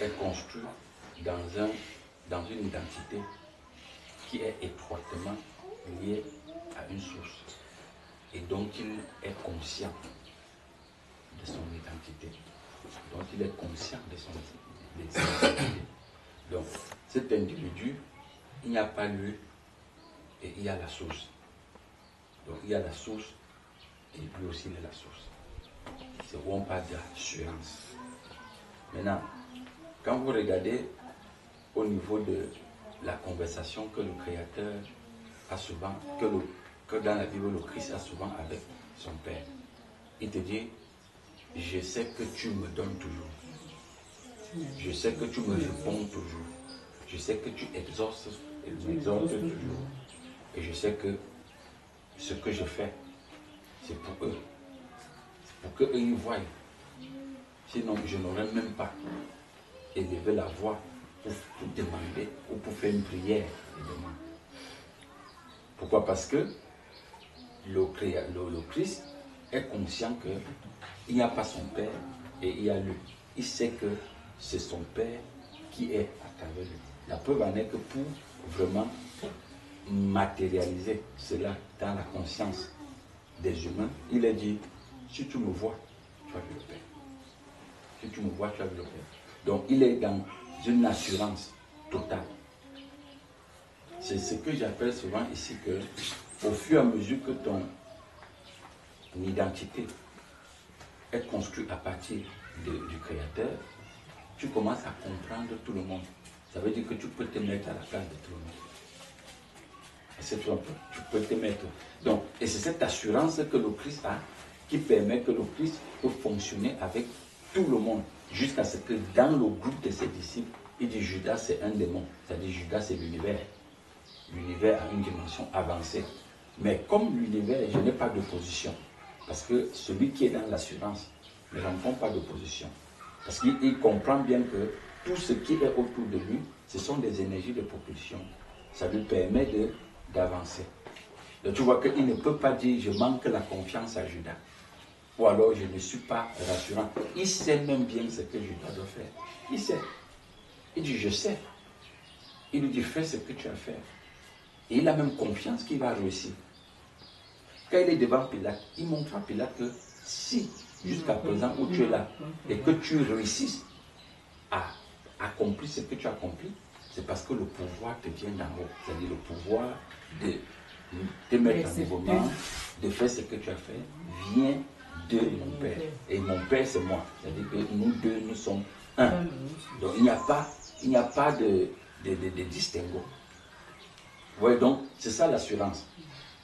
est construit dans une identité qui est étroitement liée à une source et dont il est conscient de son identité, dont il est conscient de son identité. Donc, cet individu, il n'y a pas lui et il y a la source. Donc, il y a la source et lui aussi il est la source. C'est où on parle d'assurance. Maintenant, quand vous regardez au niveau de la conversation que le Créateur a souvent, que dans la Bible le Christ a souvent avec son Père, il te dit, je sais que tu me donnes toujours. Je sais que tu me réponds toujours. Je sais que tu exauces et m'exhortes toujours. Et je sais que ce que je fais, c'est pour eux. C'est pour qu'eux ils voient. Sinon, je n'aurais même pas élevé la voix pour demander ou pour faire une prière de demande. Pourquoi? Parce que le Christ est conscient qu'il n'y a pas son Père et il y a lui. Il sait que c'est son Père qui est à travers lui. La preuve en est que pour vraiment matérialiser cela dans la conscience des humains, il est dit, si tu me vois, tu as vu le Père. Si tu me vois, tu as vu le Père. Donc il est dans une assurance totale. C'est ce que j'appelle souvent ici que, au fur et à mesure que ton identité est construite à partir du Créateur, tu commences à comprendre tout le monde. Ça veut dire que tu peux te mettre à la place de tout le monde. C'est tout un peu. Tu peux te mettre. Donc, et c'est cette assurance que le Christ a qui permet que le Christ peut fonctionner avec tout le monde. Jusqu'à ce que dans le groupe de ses disciples, il dit Judas c'est un démon. C'est-à-dire Judas c'est l'univers. L'univers a une dimension avancée. Mais comme l'univers, je n'ai pas d'opposition. Parce que celui qui est dans l'assurance ne rencontre pas d'opposition. Parce qu'il comprend bien que tout ce qui est autour de lui, ce sont des énergies de propulsion. Ça lui permet d'avancer. Donc tu vois qu'il ne peut pas dire je manque la confiance à Judas. Ou alors je ne suis pas rassurant. Il sait même bien ce que Judas doit faire. Il sait. Il dit je sais. Il lui dit fais ce que tu as à faire. Et il a même confiance qu'il va réussir. Quand il est devant Pilate, il montre à Pilate que si jusqu'à présent où tu es là et que tu réussisses à accomplir ce que tu as accompli, c'est parce que le pouvoir te vient d'en haut. C'est-à-dire le pouvoir de te mettre en mouvement, de faire ce que tu as fait, vient de mon Père. Et mon Père, c'est moi. C'est-à-dire que nous deux, nous sommes un. Donc il n'y a pas de distinguo. Ouais, donc c'est ça l'assurance.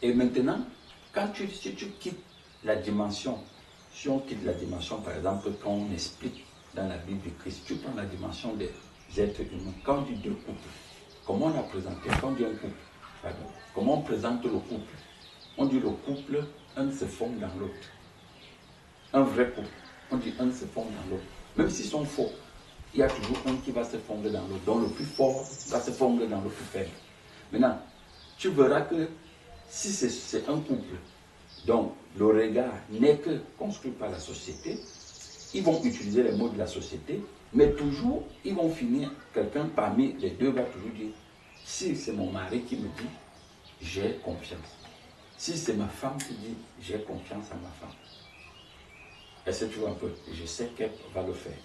Et maintenant, si tu quittes la dimension, si on quitte la dimension, par exemple, quand on explique dans la Bible du Christ, tu prends la dimension des êtres humains. Quand on dit deux couples, comment on a présenté, quand on dit un couple, pardon, comment on présente le couple? On dit le couple, un se fond dans l'autre. Un vrai couple, on dit un se fond dans l'autre. Même s'ils sont faux, il y a toujours un qui va se fondre dans l'autre. Donc le plus fort va se fondre dans le plus faible. Maintenant, tu verras que si c'est un couple, donc le regard n'est que construit par la société, ils vont utiliser les mots de la société, mais toujours, ils vont finir, quelqu'un parmi les deux va toujours dire, si c'est mon mari qui me dit, j'ai confiance. Si c'est ma femme qui dit, j'ai confiance à ma femme. Est-ce que tu vois un peu? Je sais qu'elle va le faire.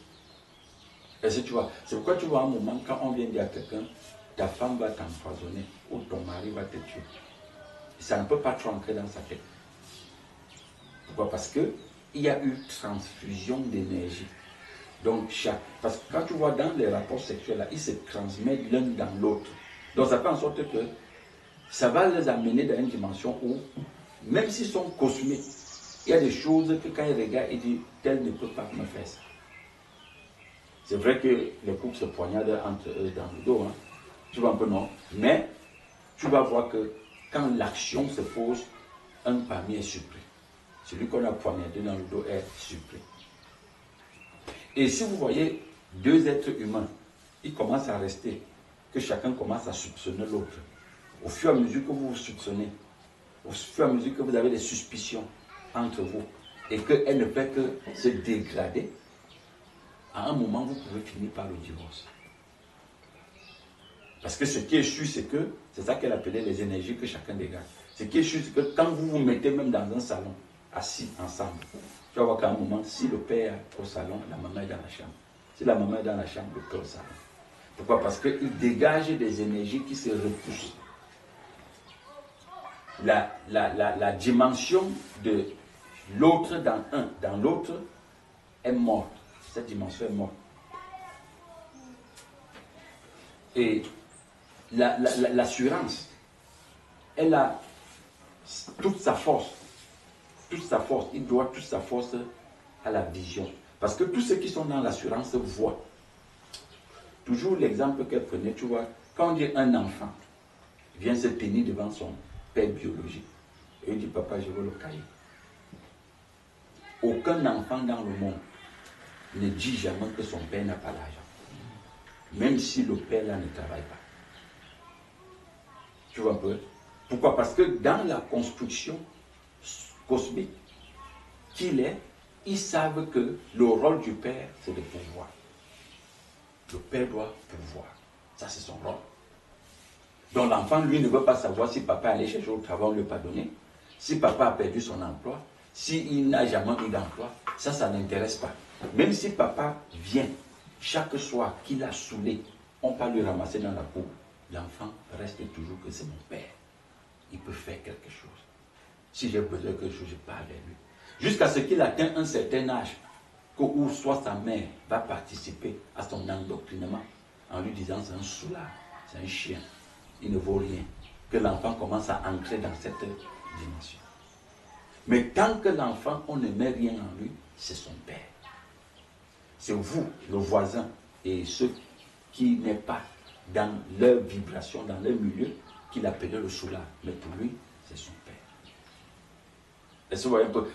Est-ce que tu vois? C'est pourquoi tu vois un moment, quand on vient dire à quelqu'un, ta femme va t'empoisonner ou ton mari va te tuer. Ça ne peut pas trop entrer dans sa tête. Pourquoi? Parce qu'il y a eu transfusion d'énergie. Donc, parce que quand tu vois dans les rapports sexuels, là, ils se transmettent l'un dans l'autre. Donc, ça fait en sorte que ça va les amener dans une dimension où, même s'ils sont cosmiques, il y a des choses que quand ils regardent, ils disent, tel ne peut pas me faire ça. C'est vrai que les couples se poignardent entre eux dans le dos. Hein. Tu vois un peu non? Mais tu vas voir que quand l'action se pose, un parmi est surpris. Celui qu'on a poignardé dans le dos est surpris. Et si vous voyez deux êtres humains, ils commencent à rester, que chacun commence à soupçonner l'autre. Au fur et à mesure que vous vous soupçonnez, au fur et à mesure que vous avez des suspicions entre vous, et qu'elle ne fait que se dégrader, à un moment, vous pouvez finir par le divorce. Parce que ce qui est sûr, c'est que, c'est ça qu'elle appelait les énergies que chacun dégage. Ce qui est sûr, c'est que quand vous vous mettez même dans un salon, assis ensemble, tu vas voir qu'à un moment, si le père est au salon, la maman est dans la chambre. Si la maman est dans la chambre, le père au salon. Pourquoi? Parce qu'il dégage des énergies qui se repoussent. La dimension de l'autre dans un, dans l'autre, est morte. Cette dimension est morte. Et l'assurance, elle a toute sa force. Toute sa force. Il doit toute sa force à la vision. Parce que tous ceux qui sont dans l'assurance voient. Toujours l'exemple qu'elle prenait, tu vois, quand on dit un enfant vient se tenir devant son père biologique, et il dit, papa, je veux le cahier. Aucun enfant dans le monde ne dit jamais que son père n'a pas l'argent. Même si le père là ne travaille pas. Tu vois un peu? Pourquoi? Parce que dans la construction cosmique qu'il est, ils savent que le rôle du père, c'est de pouvoir. Le père doit pouvoir. Ça, c'est son rôle. Donc l'enfant, lui, ne veut pas savoir si papa allait chercher au travail, on ne lui a pas donné. Si papa a perdu son emploi, s'il n'a jamais eu d'emploi, ça ne l'intéresse pas. Même si papa vient chaque soir qu'il a saoulé, on peut lui ramasser dans la cour. L'enfant reste toujours que c'est mon père. Il peut faire quelque chose. Si j'ai besoin de quelque chose, je parle avec lui. Jusqu'à ce qu'il atteigne un certain âge, où soit sa mère va participer à son endoctrinement en lui disant c'est un soulard, c'est un chien, il ne vaut rien. Que l'enfant commence à entrer dans cette dimension. Mais tant que l'enfant, on ne met rien en lui, c'est son père. C'est vous, le voisin, et ceux qui n'est pas dans leur vibration, dans leur milieu, qu'il appelait le soulard. Mais pour lui, c'est son père.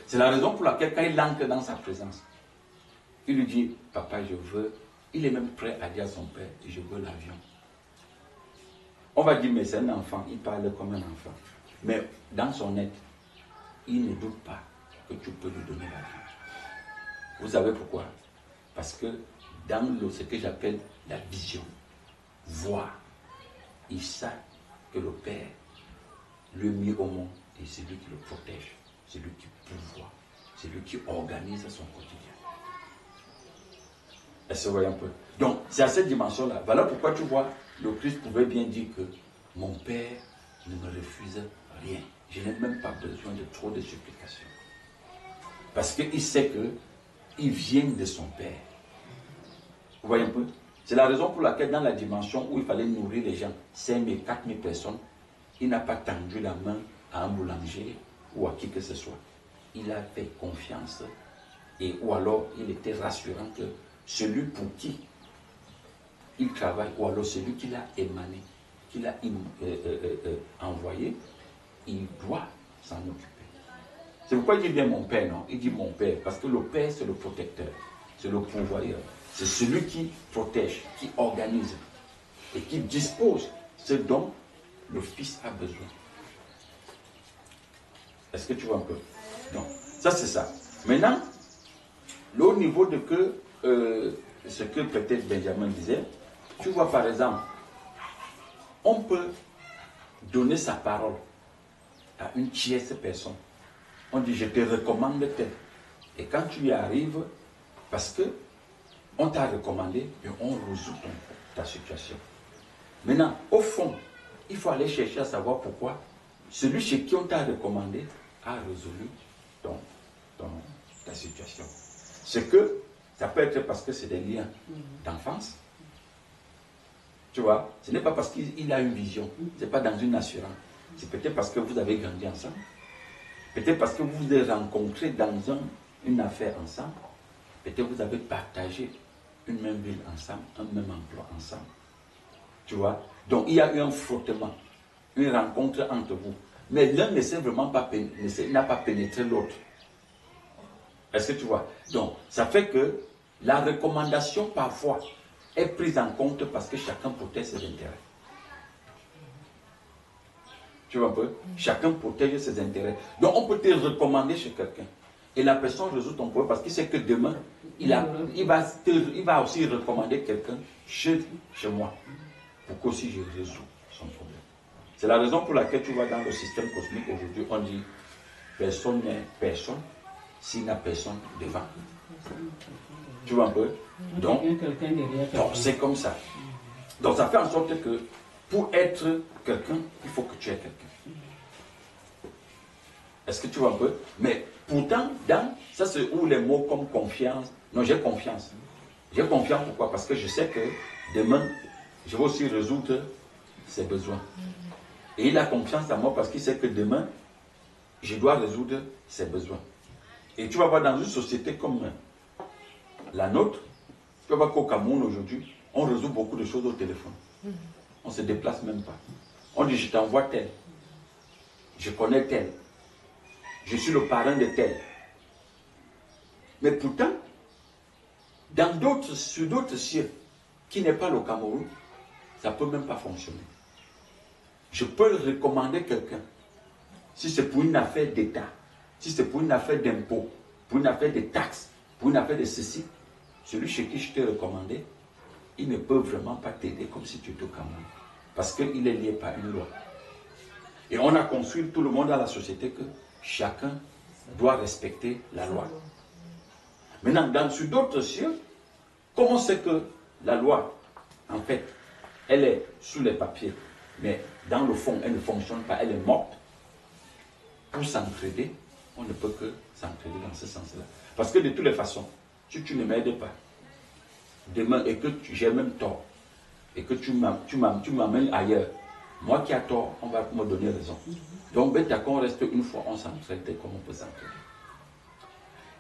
C'est la raison pour laquelle quand il entre dans sa présence, il lui dit, papa, je veux, il est même prêt à dire à son père, je veux l'avion. On va dire, mais c'est un enfant, il parle comme un enfant. Mais dans son être, il ne doute pas que tu peux lui donner l'avion. Vous savez pourquoi? Parce que dans ce que j'appelle la vision, voir, il sait que le Père, le mieux au monde, est celui qui le protège, celui qui pourvoit, celui qui organise son quotidien. Est-ce que vous voyez un peu? Donc, c'est à cette dimension-là. Voilà pourquoi tu vois, le Christ pouvait bien dire que mon Père ne me refuse rien. Je n'ai même pas besoin de trop de supplications. Parce qu'il sait qu'il vient de son Père. Vous voyez un peu? C'est la raison pour laquelle dans la dimension où il fallait nourrir les gens, 5 000, 4 000 personnes, il n'a pas tendu la main à un boulanger ou à qui que ce soit. Il a fait confiance ou alors il était rassurant que celui pour qui il travaille ou alors celui qu'il a émané, qu'il a envoyé, il doit s'en occuper. C'est pourquoi il dit bien mon père, non? Il dit mon père, parce que le père c'est le protecteur, c'est le pourvoyeur. C'est celui qui protège, qui organise et qui dispose ce dont le fils a besoin. Est-ce que tu vois un peu? Donc, ça c'est ça. Maintenant, au niveau de ce que peut-être Benjamin disait, tu vois par exemple, on peut donner sa parole à une tierce personne. On dit je te recommande tel. Et quand tu y arrives, parce que on t'a recommandé et on résout ta situation. Maintenant, au fond, il faut aller chercher à savoir pourquoi celui chez qui on t'a recommandé a résolu ta situation. C'est que ça peut être parce que c'est des liens d'enfance. Tu vois, ce n'est pas parce qu'il a une vision, ce n'est pas dans une assurance. C'est peut-être parce que vous avez grandi ensemble. Peut-être parce que vous vous êtes rencontrés dans une affaire ensemble. Peut-être vous avez partagé une même ville ensemble, un même emploi ensemble. Tu vois? Donc il y a eu un frottement, une rencontre entre vous. Mais l'un ne sait vraiment pas, n'a pas pénétré l'autre. Est-ce que tu vois? Donc ça fait que la recommandation parfois est prise en compte parce que chacun protège ses intérêts. Tu vois un peu? Chacun protège ses intérêts. Donc on peut te recommander chez quelqu'un. Et la personne résout ton problème parce qu'il sait que demain, il va aussi recommander quelqu'un chez moi pour qu'aussi je résous son problème. C'est la raison pour laquelle tu vois dans le système cosmique aujourd'hui, on dit personne n'est personne s'il n'y a personne devant. Tu vois un peu? Donc c'est comme ça. Donc ça fait en sorte que pour être quelqu'un, il faut que tu aies quelqu'un. Est-ce que tu vois un peu? Mais pourtant, ça c'est où les mots comme confiance. Non, j'ai confiance. J'ai confiance pourquoi? Parce que je sais que demain, je vais aussi résoudre ses besoins. Et il a confiance en moi parce qu'il sait que demain, je dois résoudre ses besoins. Et tu vas voir dans une société comme la nôtre, tu vas voir qu'au Cameroun aujourd'hui, on résout beaucoup de choses au téléphone. On ne se déplace même pas. On dit je t'envoie tel. Je connais tel. Je suis le parrain de tel. Mais pourtant, sur d'autres cieux, qui n'est pas le Cameroun, ça ne peut même pas fonctionner. Je peux recommander quelqu'un. Si c'est pour une affaire d'État, si c'est pour une affaire d'impôt, pour une affaire de taxes, pour une affaire de ceci, celui chez qui je t'ai recommandé, il ne peut vraiment pas t'aider comme si tu étais au Cameroun. Parce qu'il est lié par une loi. Et on a construit tout le monde dans la société que chacun doit respecter la loi. Maintenant, sur d'autres cieux, comment c'est que la loi, en fait, elle est sous les papiers, mais dans le fond, elle ne fonctionne pas, elle est morte. Pour s'entraider, on ne peut que s'entraider dans ce sens-là. Parce que de toutes les façons, si tu ne m'aides pas, demain, et que j'ai même tort, et que tu m'amènes ailleurs, moi qui ai tort, on va me donner raison. Donc, qu'on reste une fois, on s'entraide comme on peut s'entraider.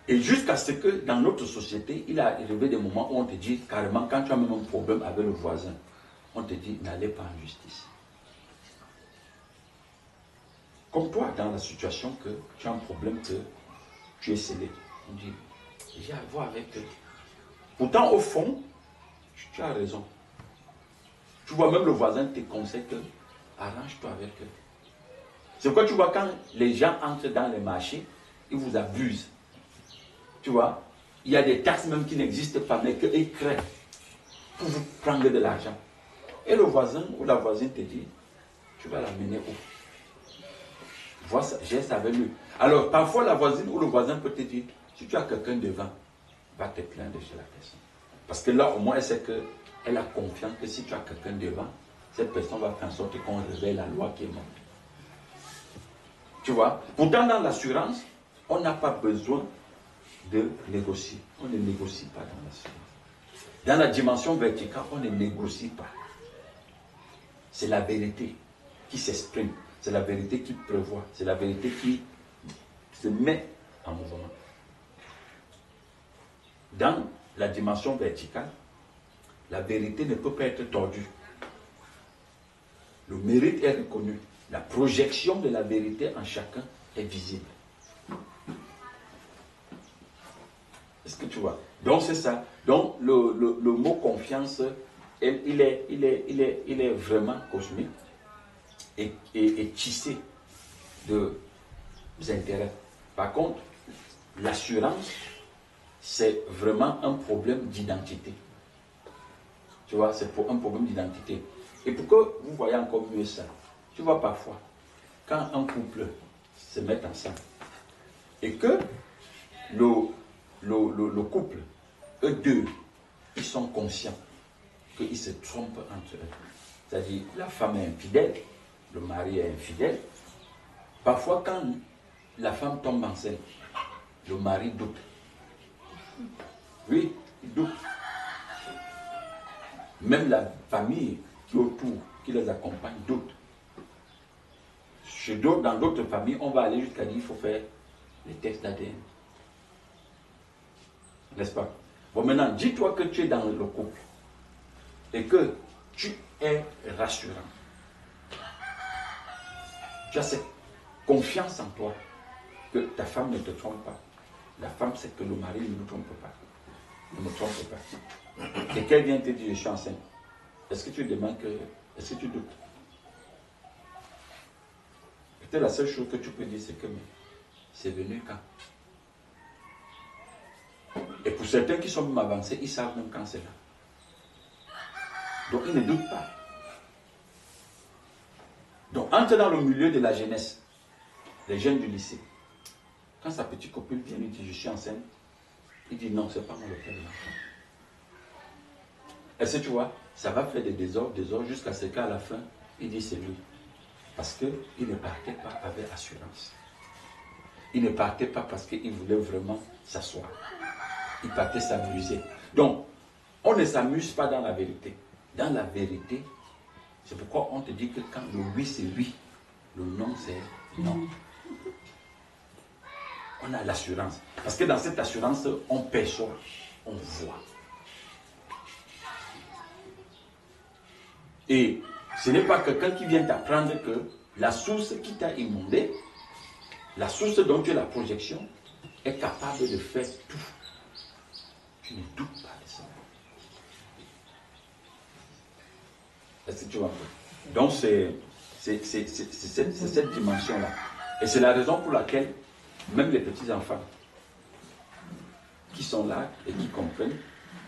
Et jusqu'à ce que dans notre société, il a arrivé des moments où on te dit carrément, quand tu as même un problème avec le voisin, on te dit n'allez pas en justice. Comme toi, dans la situation que tu as un problème que tu es scellé, on dit j'ai à voir avec eux. Pourtant, au fond, tu as raison. Tu vois, même le voisin te conseille que arrange-toi avec eux. C'est pourquoi tu vois, quand les gens entrent dans les marchés, ils vous abusent. Tu vois, il y a des taxes même qui n'existent pas, mais qu'ils créent pour vous prendre de l'argent. Et le voisin ou la voisine te dit, tu vas l'amener où? Vois ça, j'ai ça avec lui. Alors, parfois, la voisine ou le voisin peut te dire, si tu as quelqu'un devant, va te plaindre chez la personne. Parce que là, au moins, elle sait qu'elle a confiance que si tu as quelqu'un devant, cette personne va faire en sorte qu'on réveille la loi qui est morte. Tu vois? Pourtant, dans l'assurance, on n'a pas besoin de négocier. On ne négocie pas dans l'assurance. Dans la dimension verticale, on ne négocie pas. C'est la vérité qui s'exprime. C'est la vérité qui prévoit. C'est la vérité qui se met en mouvement. Dans la dimension verticale, la vérité ne peut pas être tordue. Le mérite est reconnu. La projection de la vérité en chacun est visible. Est-ce que tu vois? Donc c'est ça. Donc le mot confiance, il est vraiment cosmique et tissé de intérêts. Par contre, l'assurance, c'est vraiment un problème d'identité. Tu vois, c'est pour un problème d'identité. Et pour que vous voyez encore mieux ça, tu vois parfois, quand un couple se met ensemble, et que le couple, eux deux, ils sont conscients qu'ils se trompent entre eux. C'est-à-dire, la femme est infidèle, le mari est infidèle. Parfois, quand la femme tombe enceinte, le mari doute. Oui, il doute. Même la famille qui est autour, qui les accompagne, doute. Dans d'autres familles, on va aller jusqu'à dire qu'il faut faire les tests d'ADN. N'est-ce pas? Bon, maintenant, dis-toi que tu es dans le couple et que tu es rassurant. Tu as cette confiance en toi que ta femme ne te trompe pas. La femme, c'est que le mari ne me trompe pas. Ne me trompe pas. Et qu'elle vient te dire, je suis enceinte. Est-ce que tu demandes que... Est-ce que tu doutes? Peut-être la seule chose que tu peux dire, c'est que c'est venu quand? Et pour certains qui sont même avancés, ils savent même quand c'est là. Donc ils ne doutent pas. Donc entre dans le milieu de la jeunesse, les jeunes du lycée. Quand sa petite copine vient lui dire je suis enceinte, il dit non, c'est pas moi le père de l'enfant. Et si tu vois, ça va faire des désordres, jusqu'à ce qu'à la fin, il dit c'est lui. Parce qu'il ne partait pas avec assurance. Il ne partait pas parce qu'il voulait vraiment s'asseoir. Il partait s'amuser. Donc, on ne s'amuse pas dans la vérité. Dans la vérité, c'est pourquoi on te dit que quand le oui c'est oui, le non c'est non. On a l'assurance. Parce que dans cette assurance, on perçoit, on voit. Et ce n'est pas quelqu'un qui vient t'apprendre que la source qui t'a immondé, la source dont tu as la projection, est capable de faire tout. Tu ne doutes pas de ça. Est-ce que tu vois? Donc c'est cette dimension-là. Et c'est la raison pour laquelle même les petits-enfants qui sont là et qui comprennent,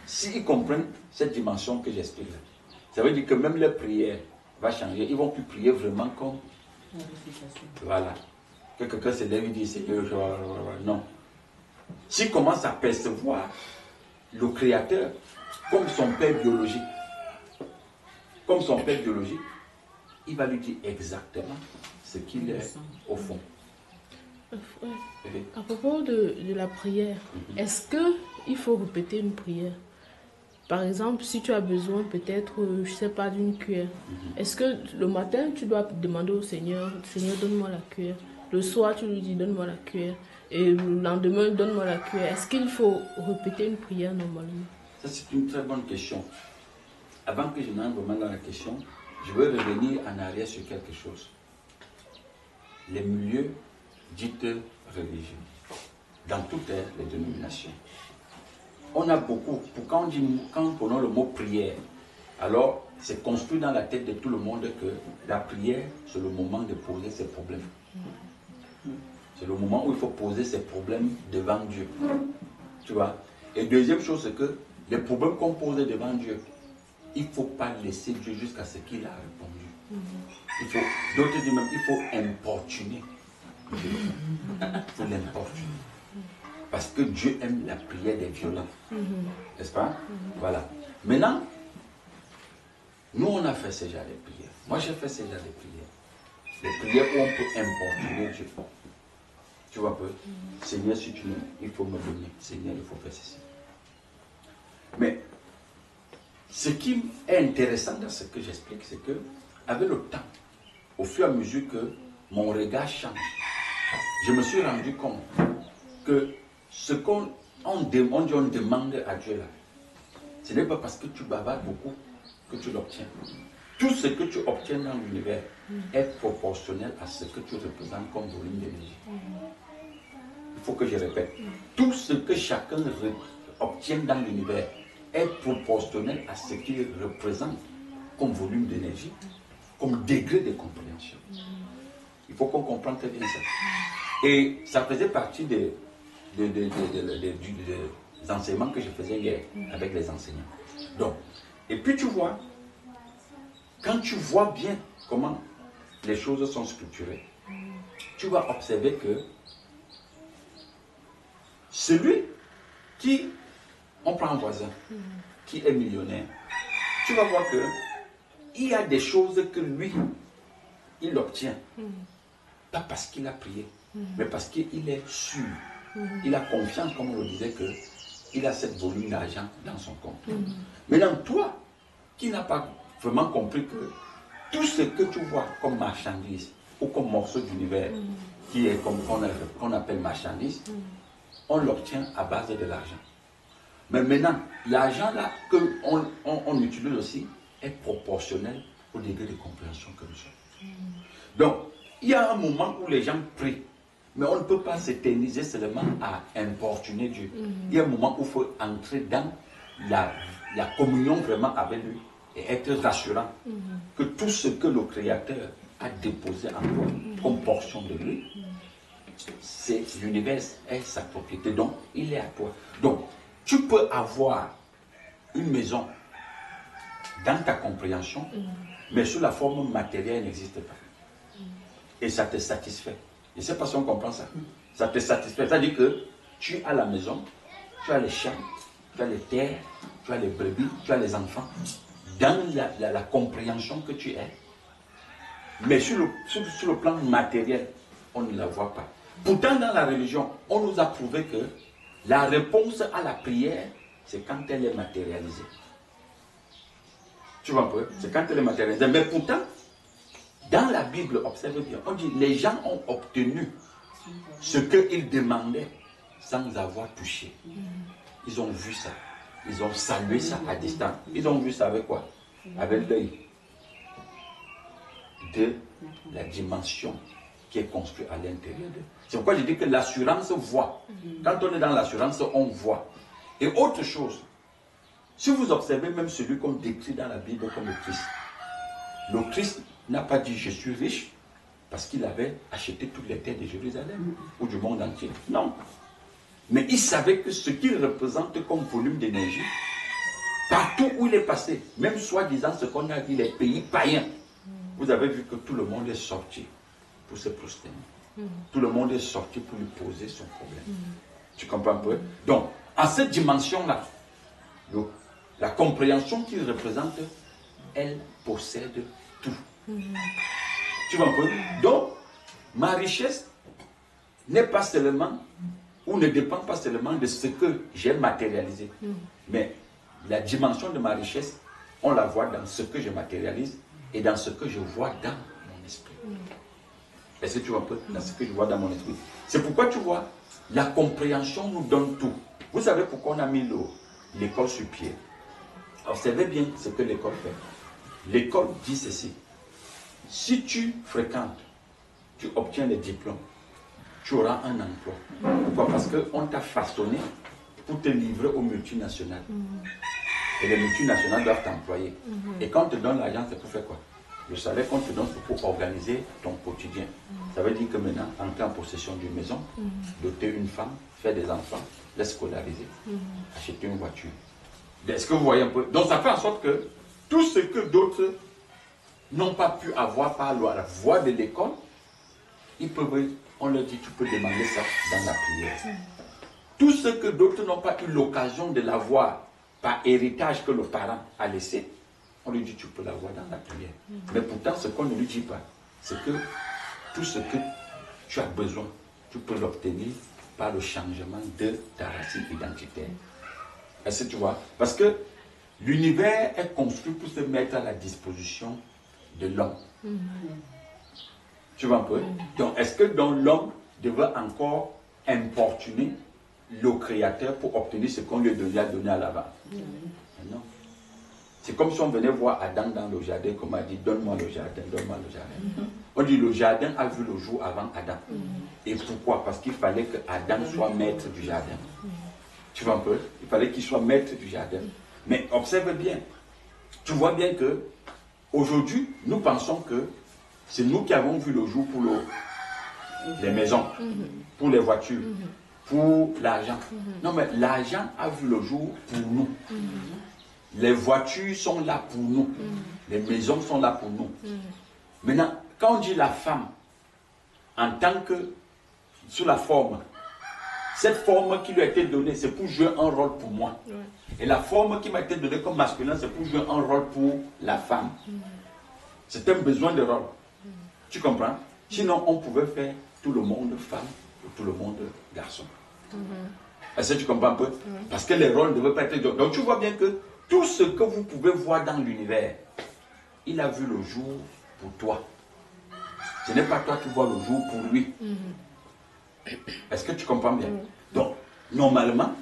s'ils comprennent cette dimension que j'explique là, ça veut dire que même leur prière va changer. Ils ne vont plus prier vraiment comme... Voilà. Que quelqu'un se lève et dit Seigneur, non. S'ils commencent à percevoir le Créateur comme son père biologique, il va lui dire exactement ce qu'il est au fond. À propos de la prière, est-ce qu'il faut répéter une prière? Par exemple, si tu as besoin peut-être, je ne sais pas, d'une cuillère, est-ce que le matin, tu dois demander au Seigneur, Seigneur, donne-moi la cuillère. Le soir, tu lui dis, donne-moi la cuillère. Et le lendemain, donne-moi la cuillère. Est-ce qu'il faut répéter une prière normalement? Ça, c'est une très bonne question. Avant que je n'entre vraiment dans la question, je veux revenir en arrière sur quelque chose. Les milieux dits religieux, dans toutes les dénominations. On a beaucoup, quand on prenons le mot prière, alors c'est construit dans la tête de tout le monde que la prière, c'est le moment de poser ses problèmes. C'est le moment où il faut poser ses problèmes devant Dieu. Tu vois? Et deuxième chose, c'est que les problèmes qu'on pose devant Dieu, il ne faut pas laisser Dieu jusqu'à ce qu'il a répondu. D'autres disent même, il faut importuner. Il faut l'importuner. Parce que Dieu aime la prière des violents. N'est-ce pas? Voilà. Maintenant, nous on a fait ce genre de prières. Moi j'ai fait ce genre de prières. Les prières où on peut importuner Dieu. Tu vois un peu? Seigneur, si tu m'aimes, il faut me donner. Seigneur, il faut faire ceci. Mais ce qui est intéressant dans ce que j'explique, c'est que avec le temps, au fur et à mesure que mon regard change, je me suis rendu compte que ce qu'on demande à Dieu là, ce n'est pas parce que tu bavardes beaucoup que tu l'obtiens. Tout ce que tu obtiens dans l'univers est proportionnel à ce que tu représentes comme volume d'énergie. Il faut que je répète. Tout ce que chacun obtient dans l'univers est proportionnel à ce qu'il représente comme volume d'énergie, comme degré de compréhension. Il faut qu'on comprenne très bien ça. Et ça faisait partie des enseignements que je faisais hier avec les enseignants. Donc, et puis tu vois, quand tu vois bien comment les choses sont structurées, tu vas observer que celui qui, on prend un voisin, qui est millionnaire, tu vas voir que il y a des choses que lui, il obtient. Pas parce qu'il a prié, mais parce qu'il est sûr. Il a confiance, comme on le disait, qu'il a cette volume d'argent dans son compte. Maintenant, toi, qui n'as pas vraiment compris que tout ce que tu vois comme marchandise ou comme morceau d'univers, qui est comme qu'on appelle marchandise, on l'obtient à base de l'argent. Mais maintenant, l'argent là qu'on utilise aussi est proportionnel au degré de compréhension que nous sommes. Donc, il y a un moment où les gens prient, mais on ne peut pas s'éterniser seulement à importuner Dieu. Il y a un moment où il faut entrer dans la communion vraiment avec lui et être rassurant que tout ce que le Créateur a déposé en toi comme portion de lui, c'est l'univers est sa propriété, donc il est à toi. Donc, Tu peux avoir une maison dans ta compréhension, mais sous la forme matérielle, elle n'existe pas. Et ça te satisfait. Je ne sais pas si on comprend ça. Ça te satisfait. C'est-à-dire que tu as la maison, tu as les chiens, tu as les terres, tu as les brebis, tu as les enfants, dans la compréhension que tu es. Mais sur le plan matériel, on ne la voit pas. Pourtant, dans la religion, on nous a prouvé que la réponse à la prière, c'est quand elle est matérialisée. Tu vois un peu? C'est quand elle est matérialisée. Mais pourtant, dans la Bible, observe bien, on dit les gens ont obtenu ce qu'ils demandaient sans avoir touché. Ils ont vu ça. Ils ont salué ça à distance. Ils ont vu ça avec quoi? Avec l'œil de la dimension qui est construite à l'intérieur d'eux. C'est pourquoi je dis que l'assurance voit. Quand on est dans l'assurance, on voit. Et autre chose, si vous observez même celui qu'on décrit dans la Bible comme le Christ n'a pas dit je suis riche parce qu'il avait acheté toutes les terres de Jérusalem ou du monde entier. Non. Mais il savait que ce qu'il représente comme volume d'énergie, partout où il est passé, même soi-disant ce qu'on a dit, les pays païens, vous avez vu que tout le monde est sorti pour se prosterner. Tout le monde est sorti pour lui poser son problème. Tu comprends un peu? Donc, à cette dimension-là, la compréhension qu'il représente, elle possède tout. Tu vois un peu? Donc, ma richesse n'est pas seulement, ou ne dépend pas seulement de ce que j'ai matérialisé. Mais la dimension de ma richesse, on la voit dans ce que je matérialise et dans ce que je vois dans mon esprit. Est-ce que tu vois un peu? Dans ce que je vois dans mon esprit. C'est pourquoi tu vois, la compréhension nous donne tout. Vous savez pourquoi on a mis l'école sur pied? Observez bien ce que l'école fait. L'école dit ceci. Si tu fréquentes, tu obtiens les diplômes, tu auras un emploi. Pourquoi? Parce qu'on t'a façonné pour te livrer aux multinationales. Et les multinationales doivent t'employer. Et quand on te donne l'argent, c'est pour faire quoi? Le salaire qu'on te donne, c'est pour organiser ton quotidien. Ça veut dire que maintenant, entrer en possession d'une maison, doter une femme, faire des enfants, les scolariser, acheter une voiture. Est-ce que vous voyez un peu? Donc ça fait en sorte que tout ce que d'autres n'ont pas pu avoir par la voie de l'école, ils peuvent, on leur dit, tu peux demander ça dans la prière. Tout ce que d'autres n'ont pas eu l'occasion de l'avoir par héritage que le parent a laissé, on lui dit, tu peux l'avoir dans la prière. Mais pourtant, ce qu'on ne lui dit pas, c'est que tout ce que tu as besoin, tu peux l'obtenir par le changement de ta racine identitaire. Est-ce que tu vois? Parce que l'univers est construit pour se mettre à la disposition de l'homme. Tu vois un peu? Donc, est-ce que l'homme devrait encore importuner le Créateur pour obtenir ce qu'on lui a donné à l'avant? Non. C'est comme si on venait voir Adam dans le jardin, comme a dit, donne-moi le jardin, donne-moi le jardin. On dit, le jardin a vu le jour avant Adam. Et pourquoi? Parce qu'il fallait que Adam soit maître du jardin. Tu vois un peu? Il fallait qu'il soit maître du jardin. Mais observe bien. Tu vois bien que aujourd'hui, nous pensons que c'est nous qui avons vu le jour pour les maisons, pour les voitures, pour l'argent. Non, mais l'argent a vu le jour pour nous. Les voitures sont là pour nous. Les maisons sont là pour nous. Maintenant, quand on dit la femme, en tant que, sous la forme, cette forme qui lui a été donnée, c'est pour jouer un rôle pour moi. Et la forme qui m'a été donnée comme masculin, c'est pour jouer un rôle pour la femme. C'est un besoin de rôle. Tu comprends? Sinon, on pouvait faire tout le monde femme ou tout le monde garçon. Est-ce que tu comprends un peu? Parce que les rôles ne devaient pas être... Donc tu vois bien que tout ce que vous pouvez voir dans l'univers, il a vu le jour pour toi. Ce n'est pas toi qui vois le jour pour lui. Est-ce que tu comprends bien? Donc, normalement,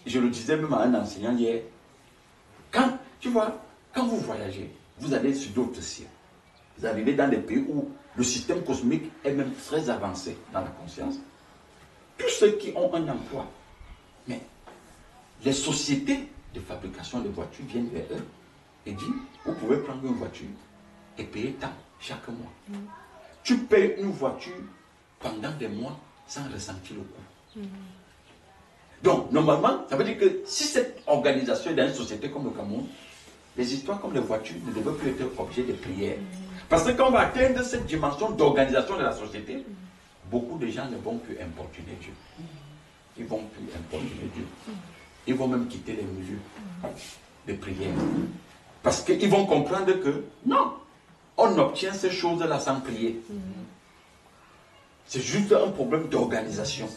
je le disais même à un enseignant hier, quand, tu vois, quand vous voyagez, vous allez sur d'autres cieux. Vous arrivez dans des pays où le système cosmique est même très avancé dans la conscience. Tous ceux qui ont un emploi, mais les sociétés de fabrication de voitures viennent vers eux et disent, vous pouvez prendre une voiture et payer tant chaque mois. Tu payes une voiture pendant des mois sans ressentir le coût. Donc, normalement, ça veut dire que si cette organisation est dans une société comme le Cameroun, les histoires comme les voitures ne devraient plus être objet de prière. Parce que quand on va atteindre cette dimension d'organisation de la société, beaucoup de gens ne vont plus importuner Dieu. Ils ne vont plus importuner Dieu. Ils vont même quitter les milieux de prière. Parce qu'ils vont comprendre que non, on obtient ces choses-là sans prier. C'est juste un problème d'organisation.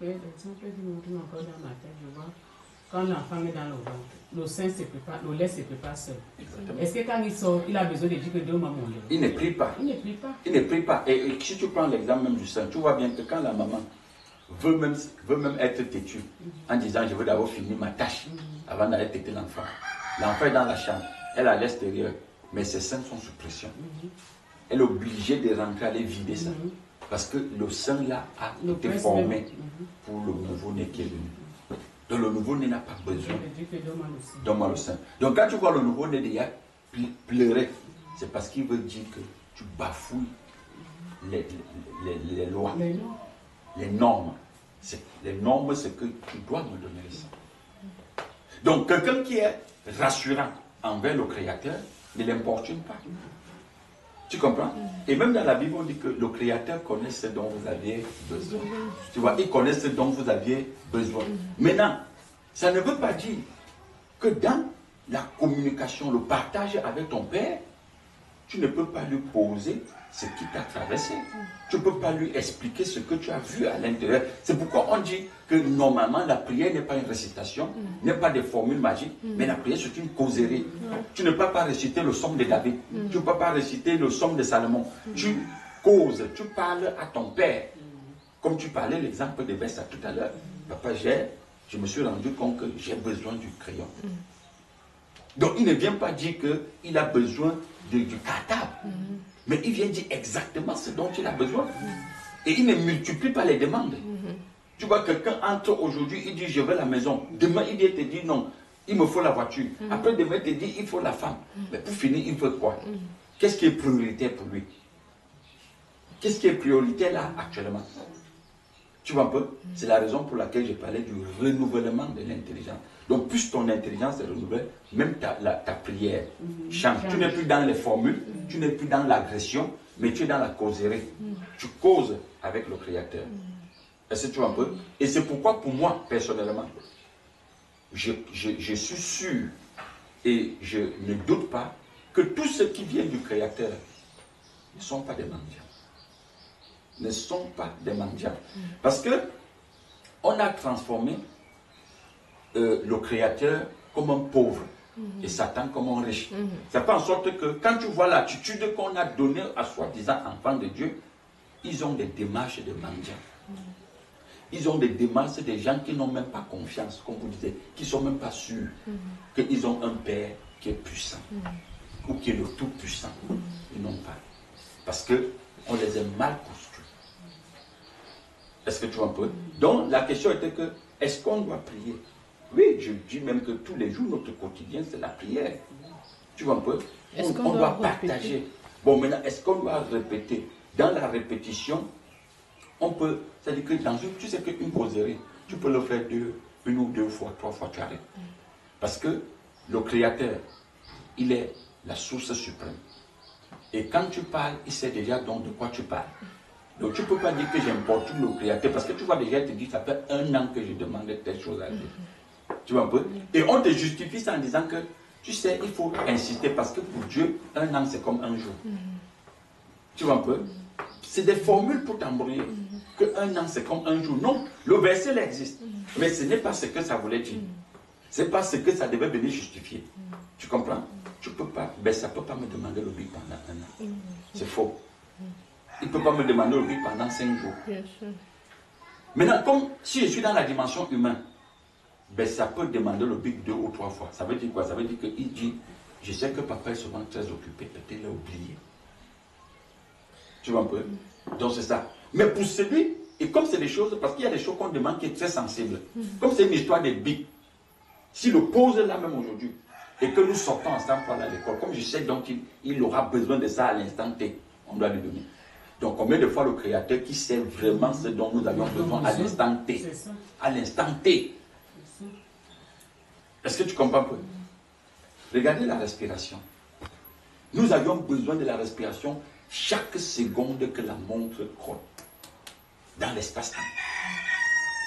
Oui, l'exemple du monde encore dans ma tête, je vois. Quand l'enfant est dans le ventre, le sein se prépare, le lait se prépare seul. Est-ce que quand il sort, il a besoin de dire que deux mamans lait? Il ne prie pas. Il ne prie pas. Il ne prie pas. Et si tu prends l'exemple même du sein, tu vois bien que quand la maman veut même être têtue, en disant je veux d'abord finir ma tâche avant d'aller têter l'enfant. L'enfant est dans la chambre, elle est à l'extérieur, mais ses seins sont sous pression. Elle est obligée de rentrer, aller vider ça. Parce que le sein là a été formé pour le nouveau-né qui est venu. Donc le nouveau-né n'a pas besoin donne-moi le sein. Donc quand tu vois le nouveau-né déjà pleurer, c'est parce qu'il veut dire que tu bafouilles les lois, les normes. Les normes, c'est que tu dois me donner le sang. Donc quelqu'un qui est rassurant envers le Créateur ne l'importune pas. Tu comprends? Et même dans la Bible, on dit que le Créateur connaît ce dont vous aviez besoin. Tu vois, il connaît ce dont vous aviez besoin. Maintenant, ça ne veut pas dire que dans la communication, le partage avec ton Père, tu ne peux pas lui poser ce qui t'a traversé. Tu ne peux pas lui expliquer ce que tu as vu à l'intérieur. C'est pourquoi on dit que normalement la prière n'est pas une récitation, n'est pas des formules magiques, mais la prière c'est une causerie. Tu ne peux pas réciter le psaume de David, tu ne peux pas réciter le psaume de Salomon. Tu causes, tu parles à ton Père. Comme tu parlais l'exemple de Bessa tout à l'heure. Papa, je me suis rendu compte que j'ai besoin du crayon. Donc il ne vient pas dire qu'il a besoin du cartable. Mais il vient dire exactement ce dont il a besoin. Et il ne multiplie pas les demandes. Tu vois, quelqu'un entre aujourd'hui, il dit je veux la maison. Demain, il vient te dire non, il me faut la voiture. Après, demain, il te dit il faut la femme. Mais pour finir, il veut quoi? Qu'est-ce qui est prioritaire pour lui? Qu'est-ce qui est prioritaire là actuellement? Tu vois un peu? C'est la raison pour laquelle j'ai parlé du renouvellement de l'intelligence. Donc, plus ton intelligence est renouvelée, même ta prière change. Tu n'es plus dans les formules, tu n'es plus dans l'agression, mais tu es dans la causerie. Tu causes avec le Créateur. Est-ce que tu vois un peu? Et c'est pourquoi, pour moi, personnellement, je suis sûr et je ne doute pas que tous ceux qui viennent du Créateur ne sont pas des mendiants. Ne sont pas des mendiants. Parce que on a transformé le Créateur comme un pauvre et Satan comme un riche. Ça fait en sorte que quand tu vois l'attitude qu'on a donnée à soi-disant enfants de Dieu, ils ont des démarches de mendiants. Ils ont des démarches des gens qui n'ont même pas confiance, comme vous disiez, qui ne sont même pas sûrs qu'ils ont un Père qui est puissant ou qui est le tout-puissant. Ils n'ont pas. Parce qu'on les a mal construits. Est-ce que tu vois un peu? Donc la question était que, est-ce qu'on doit prier? Oui, je dis même que tous les jours, notre quotidien, c'est la prière. Tu vois un peu? On doit partager. Bon, maintenant, est-ce qu'on doit répéter? Dans la répétition, on peut, c'est-à-dire que dans une, tu sais qu'une causerie, tu peux le faire une ou deux fois, 3 fois, tu arrêtes. Parce que le Créateur, il est la source suprême. Et quand tu parles, il sait déjà donc de quoi tu parles. Donc tu ne peux pas dire que j'importune le Créateur, parce que tu vois déjà, il te dit, ça fait 1 an que je demande telle chose à Dieu. Tu vois un peu? Et on te justifie ça en disant que, tu sais, il faut insister, parce que pour Dieu, 1 an c'est comme 1 jour. Tu vois un peu? C'est des formules pour t'embrouiller. Que 1 an c'est comme 1 jour. Non, le verset là existe. Mais ce n'est pas ce que ça voulait dire. Ce n'est pas ce que ça devait venir justifier. Tu comprends? Tu peux pas, ben ça ne peut pas me demander le but pendant 1 an. C'est faux. Il ne peut pas me demander le but pendant 5 jours. Bien sûr. Maintenant, comme si je suis dans la dimension humaine, ben ça peut demander le but 2 ou 3 fois. Ça veut dire quoi? Ça veut dire qu'il dit, je sais que papa est souvent très occupé, peut-être il l'a oublié. Tu vois un peu? Donc c'est ça. Mais pour celui, et comme c'est des choses, parce qu'il y a des choses qu'on demande qui est très sensible, comme c'est une histoire des bics, s'il le pose là même aujourd'hui, et que nous sortons ensemble pour aller à l'école, comme je sais donc il aura besoin de ça à l'instant T, on doit lui donner. Donc, combien de fois le Créateur qui sait vraiment ce dont nous avions besoin à l'instant T. À l'instant T. Est-ce que tu comprends un peu? Regardez la respiration. Nous avions besoin de la respiration chaque seconde que la montre chrono. Dans l'espace-temps.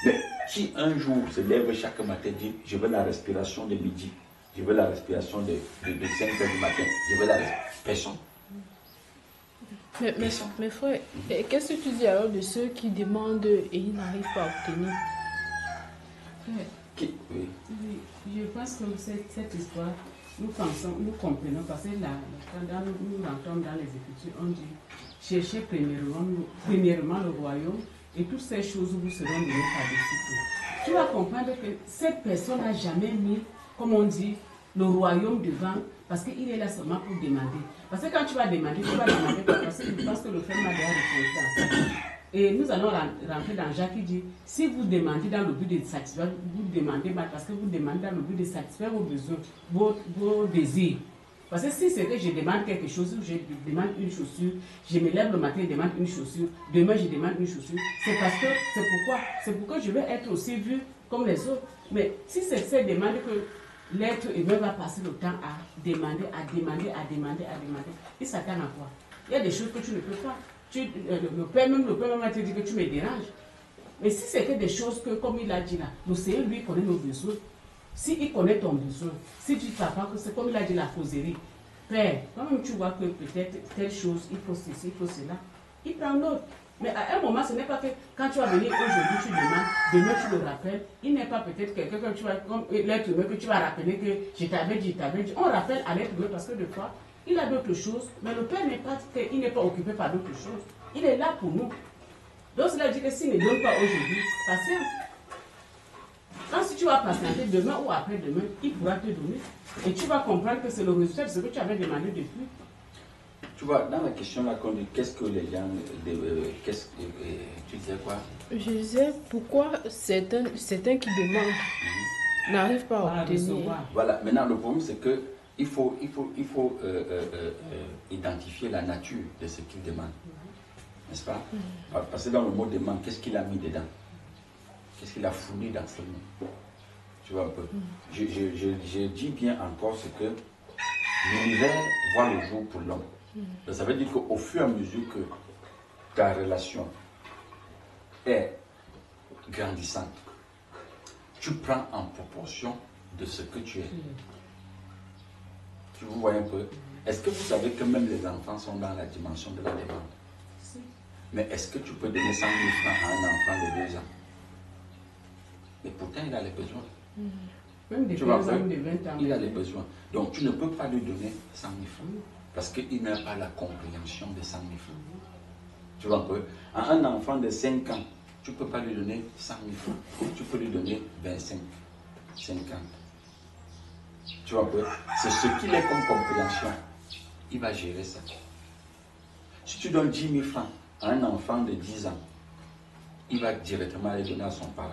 Mais qui un jour se lève chaque matin et dit, je veux la respiration de midi, je veux la respiration de 5 heures du matin, je veux la respiration. Personne. Mais frère, qu'est-ce que tu dis alors de ceux qui demandent et ils n'arrivent pas à obtenir? Oui. Je pense que cette histoire, nous comprenons, parce que là, quand nous rentrons dans les Écritures, on dit, cherchez premièrement le royaume, et toutes ces choses vous seront données par-dessus tout. Tu vas comprendre que cette personne n'a jamais mis, comme on dit, le royaume devant, parce qu'il est là seulement pour demander. Parce que quand tu vas demander parce que je pense que le frère m'a déjà répondu dans ça. Et nous allons rentrer dans Jacques qui dit, si vous demandez dans le but de satisfaire, vous demandez parce que vous demandez dans le but de satisfaire vos besoins, vos désirs. Parce que si c'est que je demande quelque chose, je demande une chaussure, je me lève le matin et demande une chaussure, demain je demande une chaussure, c'est pourquoi je vais être aussi vu comme les autres. Mais si c'est cette demande que l'être humain va passer le temps à demander, il s'attend à quoi? Il y a des choses que tu ne peux pas. Le père même va te dire que tu me déranges. Mais si c'est que des choses que, comme il a dit là, le Seigneur lui connaît nos besoins. S'il connaît ton besoin, si tu ne sais pas que c'est comme il a dit la causerie, Père, quand même tu vois que peut-être telle chose, il faut ceci, il faut cela, il prend l'autre. Mais à un moment, ce n'est pas que quand tu vas venir aujourd'hui, tu demandes, demain tu le rappelles, il n'est pas peut-être quelqu'un que tu vas, comme l'être humain, que tu vas rappeler que je t'avais dit. On rappelle à l'être humain parce que des fois, il a d'autres choses, mais le Père n'est pas occupé par d'autres choses. Il est là pour nous. Donc cela dit que s'il ne donne pas aujourd'hui, patiente. Quand si tu vas patienter demain ou après-demain, il pourra te donner. Et tu vas comprendre que c'est le résultat de ce que tu avais demandé depuis. Tu vois, dans la question là qu'on dit, qu'est-ce que les gens... tu disais quoi? Je disais, pourquoi certains qui demandent n'arrivent pas à obtenir? Voilà, maintenant le problème c'est que il faut identifier la nature de ce qu'il demande. N'est-ce pas? Parce que dans le mot demande, qu'est-ce qu'il a mis dedans? Qu'est-ce qu'il a fourni dans ce mot? Tu vois un peu? Je dis bien encore ce que l'univers voit le jour pour l'homme. Ça veut dire qu'au fur et à mesure que ta relation est grandissante, tu prends en proportion de ce que tu es. Tu vous voyez un peu? Est-ce que vous savez que même les enfants sont dans la dimension de la demande? Mais est-ce que tu peux donner 100 000 francs à un enfant de 2 ans? Mais pourtant, il a les besoins. Même de 15 ans, de 20 ans. Il a les besoins. Donc, tu ne peux pas lui donner 100 000 francs. Parce qu'il n'a pas la compréhension de 100 000 francs. Tu vois un peu? À un enfant de 5 ans, tu ne peux pas lui donner 100 000 francs. Tu peux lui donner 25, 50. Tu vois un peu? C'est ce qu'il est comme compréhension. Il va gérer ça. Si tu donnes 10 000 francs à un enfant de 10 ans, il va directement les donner à son parent.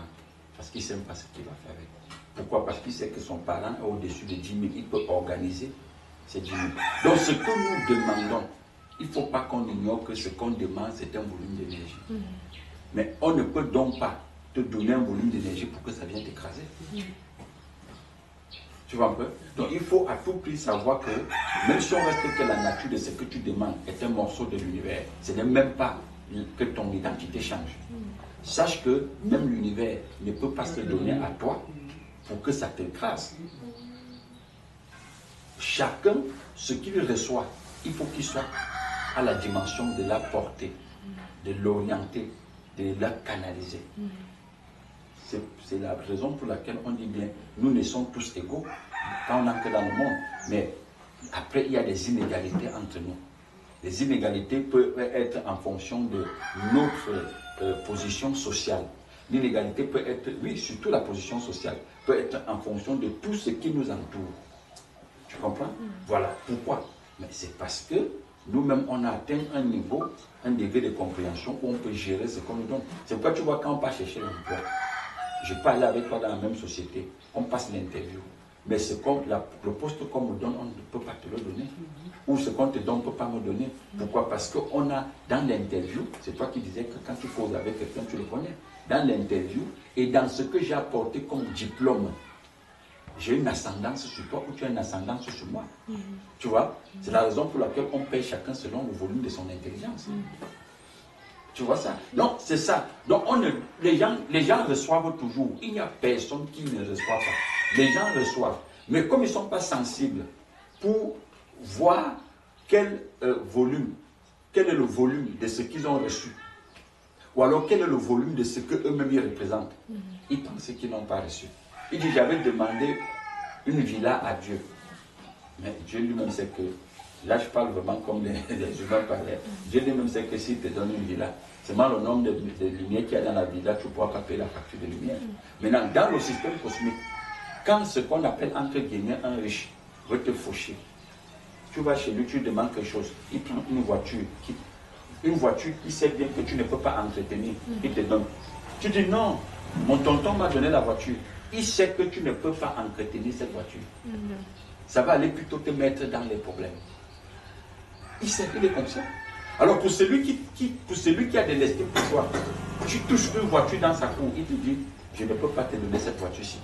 Parce qu'il ne sait pas ce qu'il va faire avec. Pourquoi? Parce qu'il sait que son parent est au-dessus de 10 000. Il peut organiser ces 10 000. Donc ce que nous demandons, il ne faut pas qu'on ignore que ce qu'on demande, c'est un volume d'énergie. Mais on ne peut donc pas te donner un volume d'énergie pour que ça vienne t'écraser. Tu vois un peu? Donc il faut à tout prix savoir que même si on respecte la nature de ce que tu demandes est un morceau de l'univers, ce n'est même pas que ton identité change. Sache que même l'univers ne peut pas se donner à toi pour que ça t'écrase. Chacun, ce qu'il reçoit, il faut qu'il soit à la dimension de la portée, de l'orienter, de la canaliser. C'est la raison pour laquelle on dit bien, nous ne sommes tous égaux quand on entre dans le monde. Mais après, il y a des inégalités entre nous. Les inégalités peuvent être en fonction de notre position sociale. L'inégalité peut être, oui, surtout la position sociale, peut être en fonction de tout ce qui nous entoure. Tu comprends? Voilà. Pourquoi? Mais c'est parce que nous-mêmes, on a atteint un niveau, un degré de compréhension où on peut gérer ce qu'on nous donne. C'est pourquoi tu vois, quand on part chercher l'emploi, je peux aller avec toi dans la même société, on passe l'interview. mais le poste qu'on me donne, on ne peut pas te le donner. Ou ce qu'on te donne, on ne peut pas me donner. Pourquoi? Parce qu'on a, dans l'interview, c'est toi qui disais que quand tu causes avec quelqu'un, tu le connais. Dans l'interview et dans ce que j'ai apporté comme diplôme, j'ai une ascendance sur toi ou tu as une ascendance sur moi. Tu vois? C'est la raison pour laquelle on paye chacun selon le volume de son intelligence. Tu vois ça? Donc, c'est ça. Donc, les gens reçoivent toujours. Il n'y a personne qui ne reçoit pas. Les gens reçoivent. Mais comme ils ne sont pas sensibles pour voir quel est le volume de ce qu'ils ont reçu, ou alors quel est le volume de ce qu'eux-mêmes ils représentent, ils pensaient qu'ils n'ont pas reçu. Il dit, j'avais demandé une villa à Dieu. Mais Dieu lui-même sait que, là je parle vraiment comme les humains parlaient, Dieu lui-même sait que s'il te donne une villa, seulement le nombre de lumières qu'il y a dans la villa, tu ne pourras pas payer la facture de lumière. Maintenant, dans le système cosmique, quand ce qu'on appelle entre guillemets un riche veut te faucher, tu vas chez lui, tu demandes quelque chose, il prend une voiture qui sait bien que tu ne peux pas entretenir, il te donne. Tu dis non, mon tonton m'a donné la voiture, il sait que tu ne peux pas entretenir cette voiture. Ça va aller plutôt te mettre dans les problèmes. Il sait qu'il est comme ça. Alors pour celui qui a de l'estime pour toi, tu touches une voiture dans sa cour, il te dit, je ne peux pas te donner cette voiture-ci.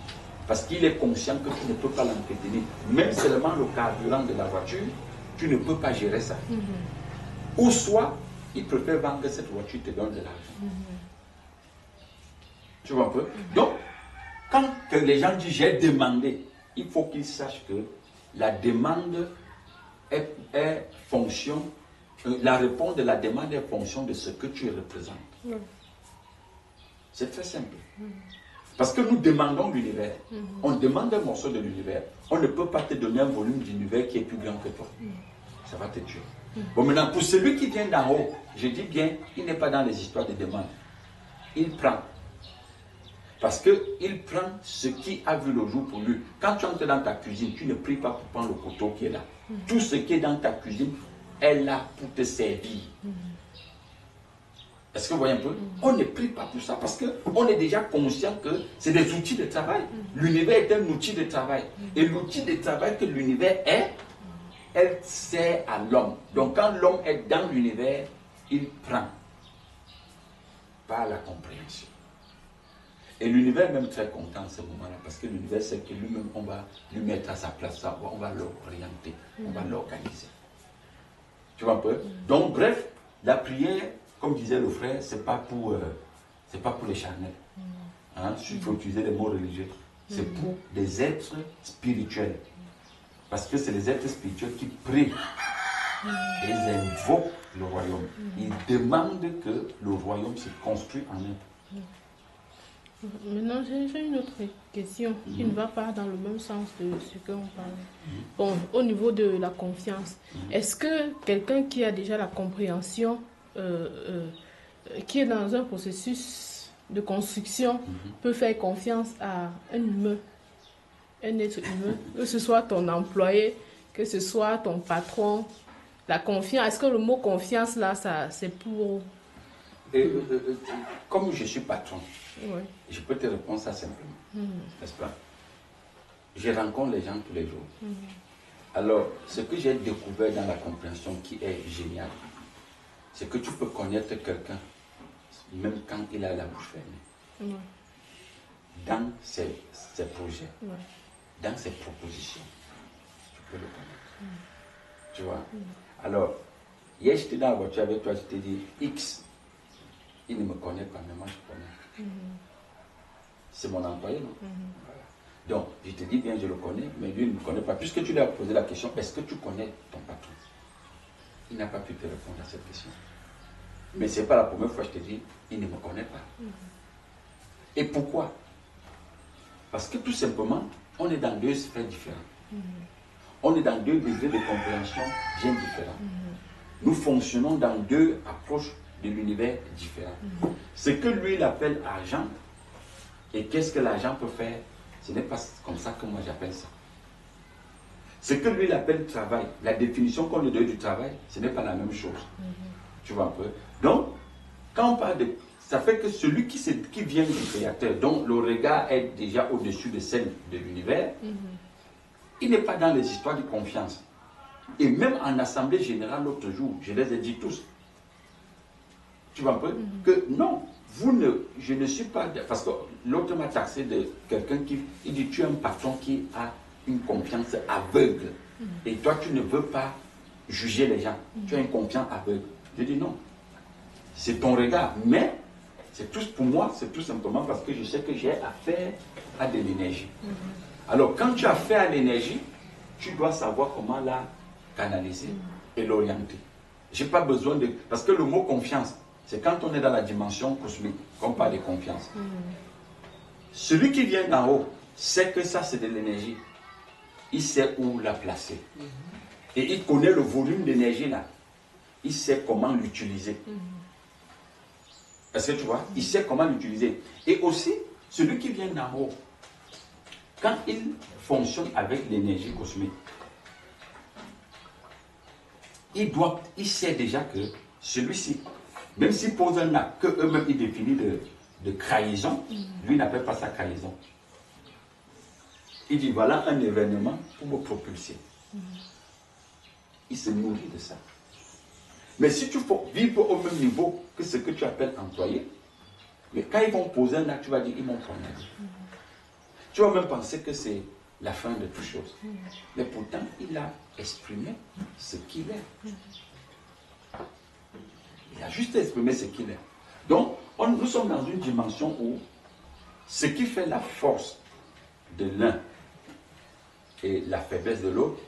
Parce qu'il est conscient que tu ne peux pas l'entretenir. Même seulement le carburant de la voiture, tu ne peux pas gérer ça. Ou soit, il préfère vendre cette voiture, il te donne de l'argent. Tu vois un peu? Donc, quand les gens disent j'ai demandé, il faut qu'ils sachent que la demande est fonction, la réponse de la demande est fonction de ce que tu représentes. C'est très simple. Parce que nous demandons l'univers. On demande un morceau de l'univers. On ne peut pas te donner un volume d'univers qui est plus grand que toi. Ça va te tuer. Bon, maintenant, pour celui qui vient d'en haut, je dis bien, il n'est pas dans les histoires de demande. Il prend. Parce qu'il prend ce qui a vu le jour pour lui. Quand tu entres dans ta cuisine, tu ne pries pas pour prendre le couteau qui est là. Tout ce qui est dans ta cuisine est là pour te servir. Est-ce que vous voyez un peu? On ne prie pas pour ça parce qu'on est déjà conscient que c'est des outils de travail. L'univers est un outil de travail. Et l'outil de travail que l'univers est, elle sert à l'homme. Donc quand l'homme est dans l'univers, il prend par la compréhension. Et l'univers est même très content en ce moment-là parce que l'univers sait que lui-même, on va lui mettre à sa place, on va l'orienter, on va l'organiser. Tu vois un peu? Donc bref, la prière, comme disait le frère, c'est pas pour les charnels. Hein? Il faut utiliser des mots religieux. C'est pour des êtres spirituels. Parce que c'est les êtres spirituels qui prient. Et ils invoquent le royaume. Ils demandent que le royaume se construise en eux. Maintenant, j'ai une autre question qui ne va pas dans le même sens de ce qu'on parle. Bon, au niveau de la confiance, est-ce que quelqu'un qui a déjà la compréhension, qui est dans un processus de construction, peut faire confiance à un humain, un être humain, que ce soit ton employé, que ce soit ton patron? La confiance, est-ce que le mot confiance là, c'est pour... Comme je suis patron, je peux te répondre ça simplement, n'est-ce pas? Je rencontre les gens tous les jours. Alors, ce que j'ai découvert dans la compréhension qui est génial, c'est que tu peux connaître quelqu'un, même quand il a la bouche fermée, dans ses projets, dans ses propositions. Tu peux le connaître. Tu vois? Alors, hier j'étais dans la voiture avec toi, je t'ai dit, X, il ne me connaît pas, mais moi je connais. C'est mon employé, non? Voilà. Donc, je te dis bien, je le connais, mais lui il ne me connaît pas. Puisque tu lui as posé la question, est-ce que tu connais ton patron? Il n'a pas pu te répondre à cette question. Mais ce n'est pas la première fois que je te dis, il ne me connaît pas. Et pourquoi? Parce que tout simplement, on est dans deux sphères différentes. On est dans deux degrés de compréhension bien différents. Nous fonctionnons dans deux approches de l'univers différents. Ce que lui il appelle argent, et qu'est-ce que l'argent peut faire, ce n'est pas comme ça que moi j'appelle ça. Ce que lui il appelle travail, la définition qu'on lui donne du travail, ce n'est pas la même chose. Tu vois un peu? Donc, quand on parle de... Ça fait que celui qui vient du Créateur, dont le regard est déjà au-dessus de celle de l'univers, Il n'est pas dans les histoires de confiance. Et même en assemblée générale l'autre jour, je les ai dit tous. Tu vois un peu que non, je ne suis pas... Parce que l'autre m'a taxé de quelqu'un qui... Il dit, tu es un patron qui a une confiance aveugle. Et toi, tu ne veux pas juger les gens. Tu as une confiance aveugle. Je dis non. C'est ton regard. Mais, c'est tout pour moi, c'est tout simplement parce que je sais que j'ai affaire à de l'énergie. Alors, quand tu as affaire à l'énergie, tu dois savoir comment la canaliser et l'orienter. Je n'ai pas besoin de... Parce que le mot confiance, c'est quand on est dans la dimension cosmique qu'on parle de confiance. Celui qui vient d'en haut sait que ça, c'est de l'énergie. Il sait où la placer. Et il connaît le volume d'énergie là. Il sait comment l'utiliser. Est-ce que tu vois? Il sait comment l'utiliser. Et aussi, celui qui vient d'en haut, quand il fonctionne avec l'énergie cosmique, il sait déjà que celui-ci, même s'il pose un acte que eux-mêmes ils définissent de trahison, lui n'appelle pas ça trahison. Il dit voilà un événement pour me propulser. Il se nourrit de ça. Mais si tu vivre au même niveau que ce que tu appelles employé, mais quand ils vont poser un acte, tu vas dire ils m'ont promis. Tu vas même penser que c'est la fin de toute chose. Mais pourtant, il a exprimé ce qu'il est. Il a juste exprimé ce qu'il est. Donc, nous sommes dans une dimension où ce qui fait la force de l'un et la faiblesse de l'autre,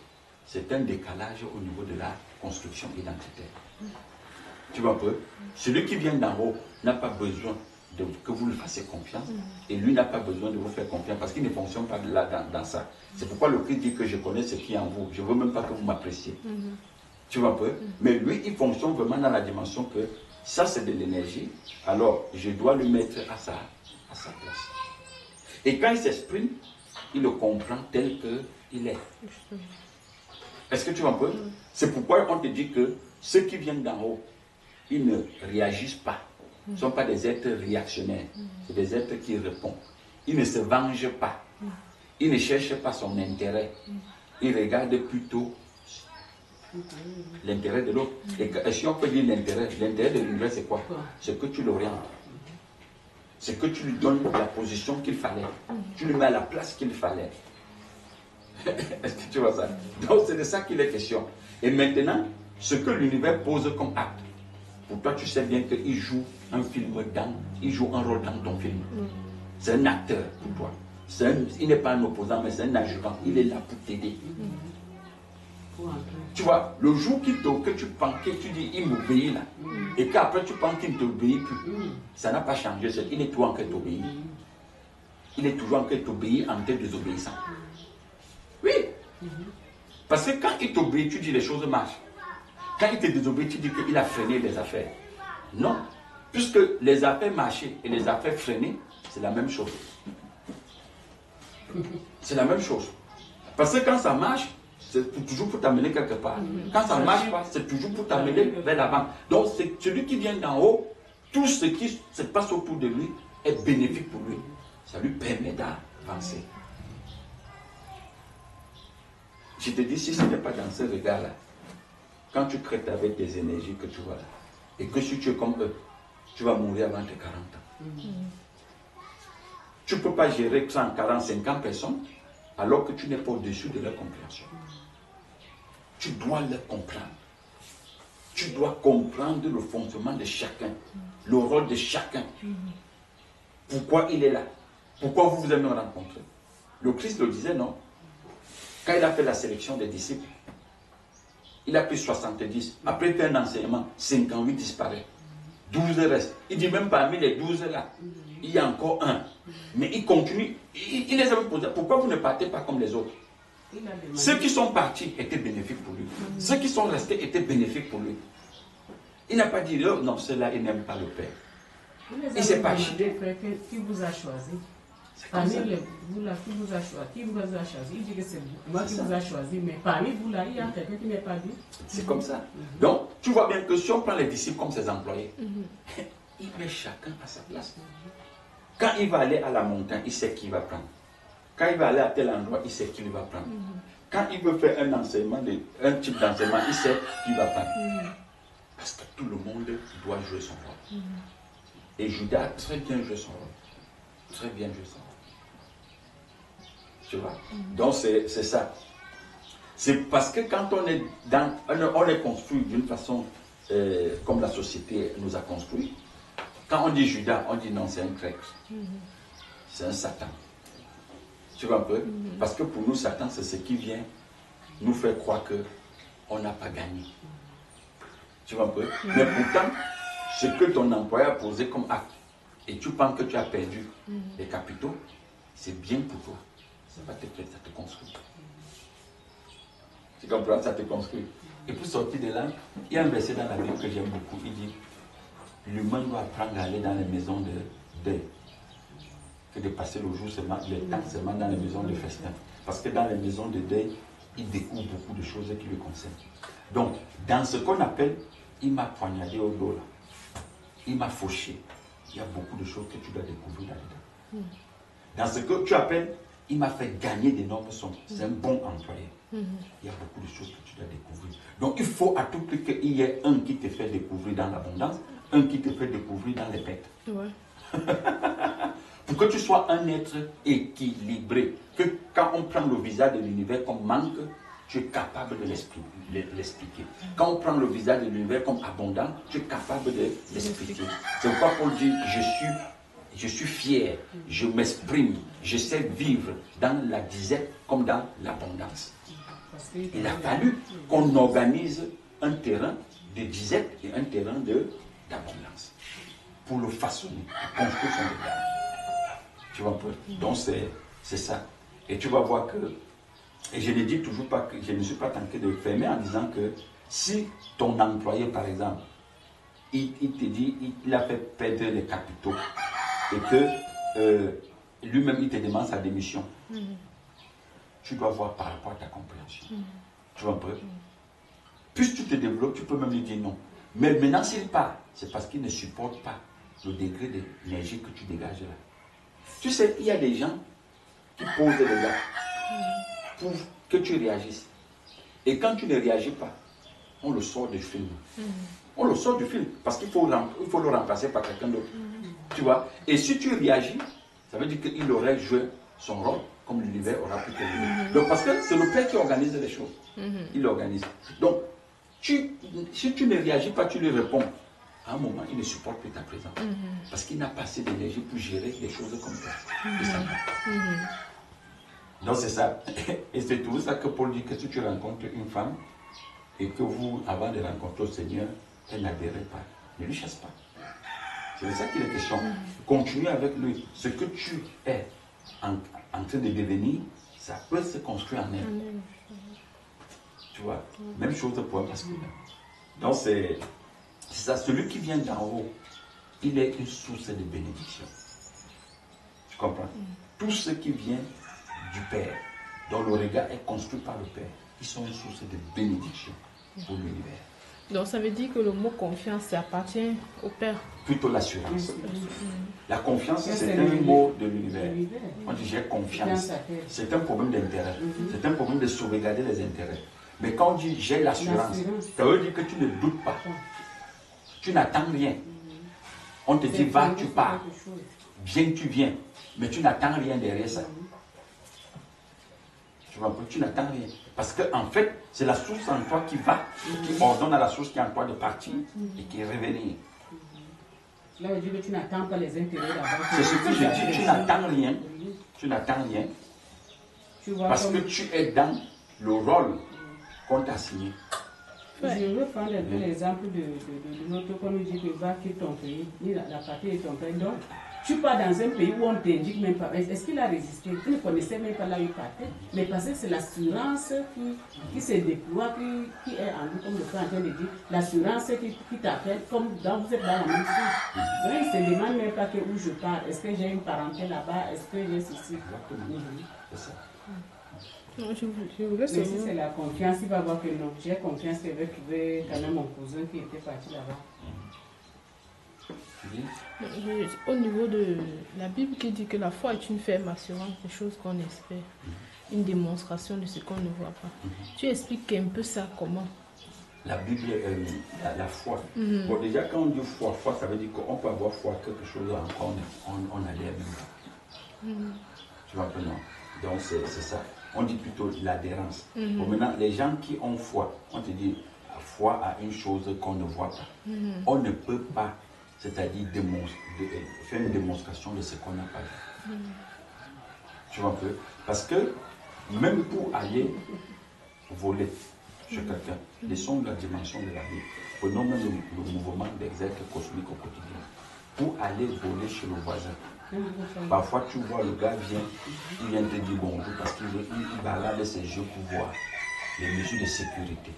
c'est un décalage au niveau de la construction identitaire. Tu vois un peu? Celui qui vient d'en haut n'a pas besoin que vous lui fassiez confiance, et lui n'a pas besoin de vous faire confiance parce qu'il ne fonctionne pas là dans ça. C'est pourquoi le Christ dit que je connais ce qui est en vous. Je ne veux même pas que vous m'appréciez. Tu vois un peu? Mais lui, il fonctionne vraiment dans la dimension que ça, c'est de l'énergie. Alors, je dois le mettre à sa place. Et quand il s'exprime, il le comprend tel qu'il est. Est-ce que tu vois un peu? C'est pourquoi on te dit que ceux qui viennent d'en haut, ils ne réagissent pas. Ce ne sont pas des êtres réactionnaires. C'est des êtres qui répondent. Ils ne se vengent pas. Ils ne cherchent pas son intérêt. Ils regardent plutôt l'intérêt de l'autre. Et si on peut dire l'intérêt de l'univers, c'est quoi? C'est que tu l'orientes. C'est que tu lui donnes la position qu'il fallait. Tu lui mets à la place qu'il fallait. Est-ce que tu vois ça? Donc c'est de ça qu'il est question. Et maintenant, ce que l'univers pose comme acte, pour toi, tu sais bien qu'il joue un film il joue un rôle dans ton film. C'est un acteur pour toi. Il n'est pas un opposant, mais c'est un adjuvant. Il est là pour t'aider. Tu vois, le jour que tu penses que tu dis il m'obéit là, et qu'après tu penses qu'il ne t'obéit plus, ça n'a pas changé. Il est toujours en train de t'obéir. Il est toujours en train de t'obéir en tes désobéissant. Oui. Parce que quand il t'obéit, tu dis les choses marchent. Quand il te désobéit, tu dis qu'il a freiné les affaires. Non. Puisque les affaires marcher et les affaires freiner, c'est la même chose. C'est la même chose. Parce que quand ça marche, c'est toujours pour t'amener quelque part. Quand ça ne marche pas, c'est toujours pour t'amener vers l'avant. Donc, c'est celui qui vient d'en haut, tout ce qui se passe autour de lui est bénéfique pour lui. Ça lui permet d'avancer. Je te dis, si ce n'est pas dans ce regard-là, quand tu traites avec des énergies que tu vois là, et que si tu es comme eux, tu vas mourir avant tes 40 ans. Tu ne peux pas gérer 100, 40, 50 personnes alors que tu n'es pas au-dessus de leur compréhension. Tu dois les comprendre. Tu dois comprendre le fonctionnement de chacun, le rôle de chacun. Pourquoi il est là? Pourquoi vous vous avez rencontré? Le Christ le disait, non? Quand il a fait la sélection des disciples, il a pris 70. Après il fait un enseignement, 58 disparaît. 12 restent. Il dit même parmi les 12 là, il y a encore un. Mais il continue. Il les a posé. Pourquoi vous ne partez pas comme les autres? Ceux qui sont partis étaient bénéfiques pour lui. Ceux qui sont restés étaient bénéfiques pour lui. Il n'a pas dit, oh, non, ceux-là, ils n'aiment pas le Père. Il s'est pas acheté. Qui vous a choisi? Parmi vous là, qui vous a choisi? Qui vous a choisi? Il dit que c'est moi qui vous a choisi, mais parmi vous là, il y a quelqu'un qui n'est pas dit. C'est comme ça. Donc, tu vois bien que si on prend les disciples comme ses employés, il met chacun à sa place. Quand il va aller à la montagne, il sait qui va prendre. Quand il va aller à tel endroit, il sait qui il va prendre. quand il veut faire un type d'enseignement, il sait qu'il va prendre. Parce que tout le monde doit jouer son rôle. Et Judas a très bien joué son rôle. Très bien joué son rôle. Tu vois? Donc c'est ça. C'est parce que quand on est construit d'une façon comme la société nous a construit, quand on dit Judas, on dit non, c'est un grec. C'est un Satan. Tu vois un peu? Parce que pour nous, Satan, c'est ce qui vient nous faire croire qu'on n'a pas gagné. Tu vois un peu? Mais pourtant, ce que ton employeur a posé comme acte, et tu penses que tu as perdu les capitaux, c'est bien pour toi. Ça va te faire, ça te construit. Tu comprends? Ça te construit. Et pour sortir de là, il y a un verset dans la Bible que j'aime beaucoup. Il dit, l'humain doit apprendre à aller dans les maisons de deuil, que de passer le jour seulement, le temps seulement dans les maisons de festin. Parce que dans les maisons de deuil, il découvre beaucoup de choses qui le concernent. Donc, dans ce qu'on appelle, il m'a poignardé au dos là, il m'a fauché. Il y a beaucoup de choses que tu dois découvrir là-dedans. Dans ce que tu appelles, il m'a fait gagner d'énormes sommes. C'est un bon employé. Il y a beaucoup de choses que tu dois découvrir. Donc, il faut à tout prix qu'il y ait un qui te fait découvrir dans l'abondance, un qui te fait découvrir dans les pertes. Ouais. Pour que tu sois un être équilibré, que quand on prend le visage de l'univers comme manque, tu es capable de l'expliquer. Quand on prend le visage de l'univers comme abondant, tu es capable de l'expliquer. C'est pourquoi Paul dit, je suis fier, je m'exprime, je sais vivre dans la disette comme dans l'abondance. Il a fallu qu'on organise un terrain de disette et un terrain d'abondance pour le façonner, pour construire son regard. Tu vois un peu? Donc c'est ça. Et tu vas voir que, et je ne dis toujours pas que je ne suis pas tenté de fermer en disant que si ton employé, par exemple, il te dit, il a fait perdre les capitaux et que lui-même il te demande sa démission, tu dois voir par rapport à ta compréhension. Tu vois un peu? Plus tu te développes, tu peux même lui dire non. Mais maintenant, s'il part, c'est parce qu'il ne supporte pas le degré d'énergie que tu dégages là. Tu sais, il y a des gens qui posent des gars pour que tu réagisses. Et quand tu ne réagis pas, on le sort du film. On le sort du film parce qu'il faut le remplacer par quelqu'un d'autre. Tu vois? Et si tu réagis, ça veut dire qu'il aurait joué son rôle comme l'univers aura pu te le. Donc parce que c'est le Père qui organise les choses. Il l'organise. Donc, si tu ne réagis pas, tu lui réponds. À un moment, il ne supporte plus ta présence. Parce qu'il n'a pas assez d'énergie pour gérer des choses comme ça. Donc c'est ça. Et c'est tout ça que Paul dit que si tu rencontres une femme et que vous, avant de rencontrer le Seigneur, elle n'adhérait pas, ne lui chasse pas. C'est de ça qu'il est question. Continue avec lui. Ce que tu es en train de devenir, ça peut se construire en elle. Tu vois? Même chose pour un masculin. Donc c'est ça, celui qui vient d'en haut, il est une source de bénédiction. Tu comprends? Tout ce qui vient du Père, dont le regard est construit par le Père, ils sont une source de bénédiction pour l'univers. Donc ça veut dire que le mot confiance, ça appartient au Père. Plutôt l'assurance. La confiance, c'est un mot de l'univers. On dit j'ai confiance. C'est un problème d'intérêt. C'est un problème de sauvegarder les intérêts. Mais quand on dit j'ai l'assurance, ça veut dire que tu ne doutes pas. Tu n'attends rien. On te dit va, tu pars. Viens, tu viens. Mais tu n'attends rien derrière ça. Tu vois, tu n'attends rien. Parce qu'en fait, c'est la source en toi qui va, qui ordonne à la source qui est en toi de partir et qui est revenir. Là, on dit que tu n'attends pas les intérêts d'abord. C'est ce que je dis, tu n'attends rien. Tu n'attends rien. Parce que tu es dans le rôle qu'on t'a signé. Je veux prendre un peu l'exemple de notre qu'on nous dit que va quitter ton pays, ni la partie de ton pays. Donc, tu pars dans un pays où on ne t'indique même pas. Est-ce qu'il a résisté? Tu ne connaissais même pas là où il partait. Mais parce que c'est l'assurance qui se déploie, qui est en lui, comme le frère est en train de dire. L'assurance qui t'appelle, comme dans, vous êtes dans la même chose. Donc, il ne se demande même pas que où je pars. Est-ce que j'ai une parenté là-bas? Est-ce que j'ai ceci? C'est ça. Non, je voulais Mais si c'est la confiance, il va voir que non. J'ai confiance qu'il veut trouver quand même mon cousin qui était parti là-bas. Au niveau de la Bible qui dit que la foi est une ferme assurance des choses qu'on espère. une démonstration de ce qu'on ne voit pas. Tu expliques un peu ça comment? La Bible, la foi. Bon, déjà, quand on dit foi, ça veut dire qu'on peut avoir foi quelque chose encore, on n'adhère même pas. Tu vois un peu, non? Donc, c'est ça. On dit plutôt l'adhérence. Bon, maintenant, les gens qui ont foi, on te dit foi à une chose qu'on ne voit pas. On ne peut pas, c'est-à-dire faire une démonstration de ce qu'on n'a pas vu. Tu vois un peu? Parce que même pour aller voler chez quelqu'un, laissons la dimension de la vie. Prenons même le mouvement des êtres cosmiques au quotidien. Pour aller voler chez le voisin, parfois tu vois le gars il vient te dire bonjour parce qu'il balade ses yeux pour voir les mesures de sécurité.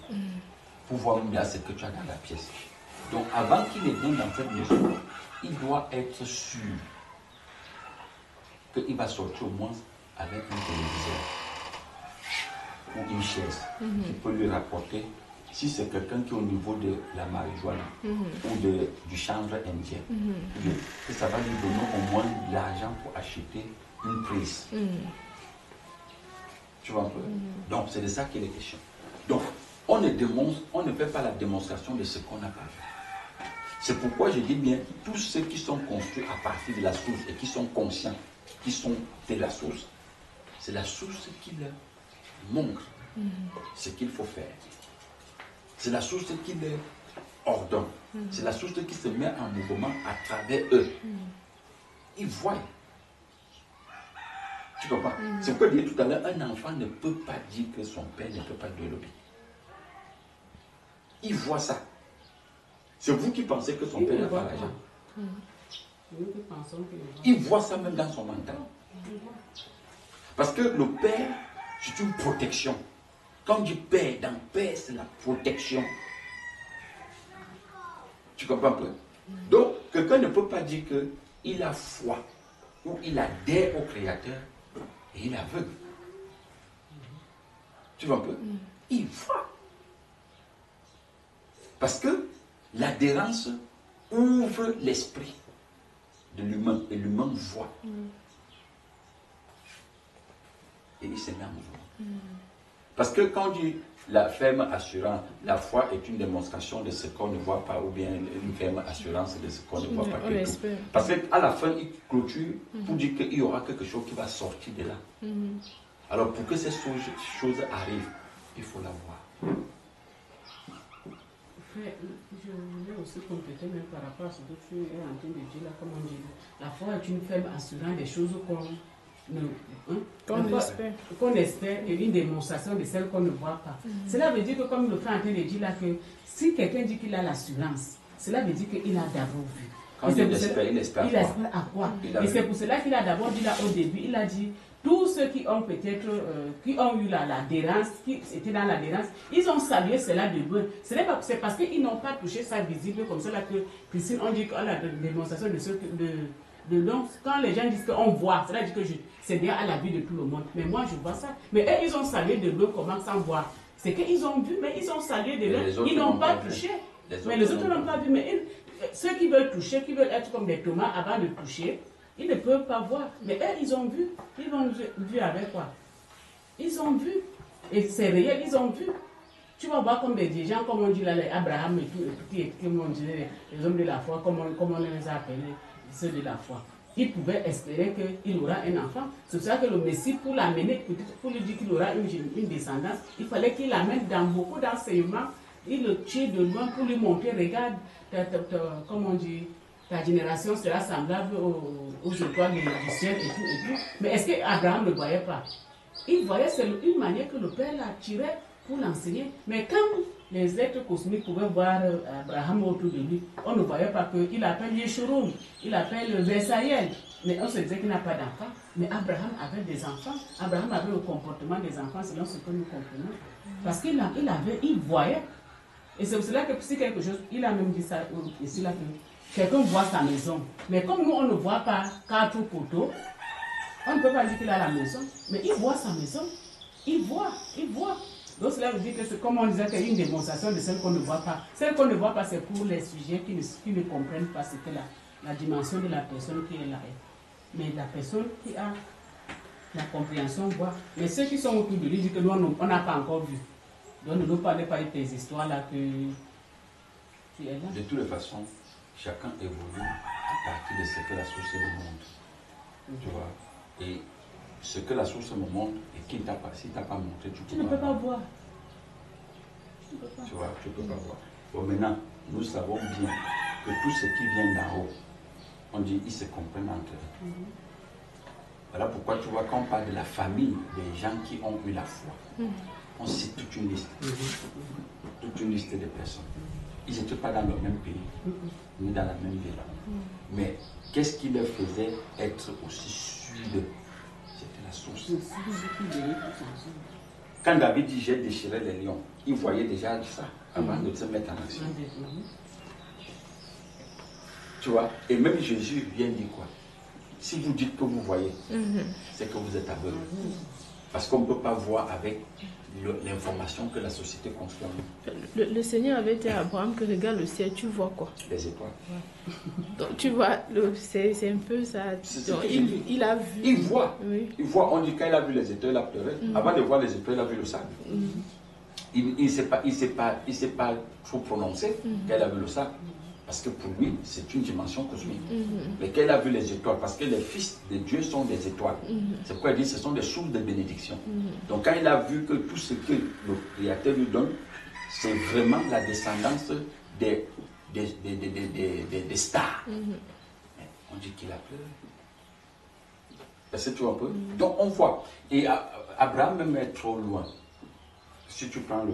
Pour voir bien ce que tu as dans la pièce. Donc avant qu'il ne vienne dans cette maison, il doit être sûr qu'il va sortir au moins avec un téléviseur ou une chaise qui peut lui rapporter, si c'est quelqu'un qui est au niveau de la marijuana ou du chanvre indien, que ça va lui donner au moins de l'argent pour acheter une prise. Tu vois un peu? Donc c'est de ça qu'il est question. Donc on ne fait pas la démonstration de ce qu'on n'a pas vu. C'est pourquoi je dis bien, tous ceux qui sont construits à partir de la source et qui sont conscients, qui sont de la source, c'est la source qui leur montre ce qu'il faut faire. C'est la source qui leur ordonne. C'est la source qui se met en mouvement à travers eux. Ils voient. Tu comprends? C'est pourquoi je disais tout à l'heure, un enfant ne peut pas dire que son père ne peut pas lui obéir. Il voit ça. C'est vous qui pensez que son père n'a pas l'argent. Il voit ça même dans son mental. Parce que le père, c'est une protection. Quand on dit père, dans père, c'est la protection. Tu comprends un peu? Donc, quelqu'un ne peut pas dire qu'il a foi ou il adhère au Créateur et il est aveugle. Tu vois un peu? Il voit. Parce que l'adhérence ouvre l'esprit de l'humain et l'humain voit. Et il se met en mouvement. Parce que quand on dit la ferme assurance, la foi est une démonstration de ce qu'on ne voit pas, ou bien une ferme assurance de ce qu'on ne voit pas. Parce qu'à la fin, il clôture pour dire qu'il y aura quelque chose qui va sortir de là. Alors pour que ces choses arrivent, il faut la voir. Je voulais aussi compléter même par rapport à ce que tu es en train de dire là, comme on dit. La foi est une ferme assurance des choses qu'on espère et une démonstration de celles qu'on ne voit pas. Cela veut dire que, comme le frère est en train de dire là, que si quelqu'un dit qu'il a l'assurance, cela veut dire qu'il a d'abord vu. Quand il espère à quoi? Et c'est pour cela qu'il a d'abord dit là au début, il a dit, tous ceux qui ont peut-être, qui ont eu l'adhérence, qui étaient dans l'adhérence, ils ont salué cela de loin. C'est parce qu'ils n'ont pas touché ça visible comme ça là que Christine, on dit qu'on a la démonstration de ce donc, quand les gens disent qu'on voit, c'est-à-dire que c'est bien à la vue de tout le monde. Mais moi, je vois ça. Mais eux, ils ont salué de loin comment sans voir. C'est qu'ils ont vu, mais ils ont salué de loin. Ils n'ont pas touché. Mais les autres n'ont pas vu. Mais ceux qui veulent toucher, qui veulent être comme des tomates avant de toucher, ils ne peuvent pas voir. Mais eux, ils ont vu. Ils ont vu avec quoi? Ils ont vu. Et c'est réel, ils ont vu. Tu vas voir comme des gens, comme on dit là, les Abraham et tout, comme on disait, les hommes de la foi, comme on les a appelés, ceux de la foi. Il pouvait espérer qu'il aura un enfant. C'est pour ça que le Messie, pour l'amener, pour lui dire qu'il aura une descendance, il fallait qu'il l'amène dans beaucoup d'enseignements. Il le tire de loin pour lui montrer, regarde, comme on dit, ta génération sera semblable aux étoiles du ciel et tout. Mais est-ce qu'Abraham ne voyait pas? Il voyait, c'est une manière que le Père l'a tiré pour l'enseigner. Mais quand les êtres cosmiques pouvaient voir Abraham autour de lui, on ne voyait pas qu'il appelle Yeshurun, il appelle Versailles. Mais on se disait qu'il n'a pas d'enfant. Mais Abraham avait des enfants. Abraham avait le comportement des enfants selon ce que nous comprenons. Parce qu'il voyait. Et c'est pour cela que si quelque chose, il a même dit ça ici là, que quelqu'un voit sa maison. Mais comme nous, on ne voit pas 4 poteaux, on ne peut pas dire qu'il a la maison. Mais il voit sa maison. Il voit. Donc cela veut dire que c'est comme on disait qu'il y a une démonstration de celle qu'on ne voit pas. Celle qu'on ne voit pas, c'est pour les sujets qui ne comprennent pas ce que la dimension de la personne qui est là. Mais la personne qui a la compréhension voit. Mais ceux qui sont autour de lui disent que nous, on n'a pas encore vu. Donc ne nous parlez pas de tes histoires là que tu es là. De toutes les façons, chacun évolue à partir de ce que la source nous montre. Tu vois. Et ce que la source me montre et qui t'a pas, si t'a pas montré, Tu ne peux pas voir. Tu vois, tu ne peux pas voir. Bon, maintenant, nous savons bien que tout ce qui vient d'en haut, on dit, ils se comprennent entre eux. Voilà pourquoi tu vois, quand on parle de la famille des gens qui ont eu la foi, on cite toute une liste. Toute une liste de personnes. Ils n'étaient pas dans le même pays, ni dans la même ville. Mais qu'est-ce qui leur faisait être aussi sûrs? C'était la source. Quand David dit j'ai déchiré les lions, il voyait déjà ça avant de se mettre en action. Tu vois, et même Jésus vient dire quoi? Si vous dites que vous voyez, c'est que vous êtes aveugle. Parce qu'on ne peut pas voir avec l'information que la société construit. Le Seigneur avait dit à Abraham que regarde le ciel, tu vois quoi? Les étoiles. Ouais. Donc tu vois, c'est un peu ça. Donc, il a vu. Il voit. Oui. Il voit. On dit quand il a vu les étoiles, il a pleuré. Avant de voir les étoiles, il a vu le sable. Il ne s'est pas trop prononcé quand il a vu le sable. Parce que pour lui, c'est une dimension cosmique. Mais quand il a vu les étoiles, parce que les fils de Dieu sont des étoiles. C'est pourquoi il dit que ce sont des sources de bénédiction. Donc quand il a vu que tout ce que le Créateur lui donne, c'est vraiment la descendance des stars. On dit qu'il a pleuré. Est-ce que tu vois un peu? Donc on voit. Et Abraham même est trop loin. Si tu prends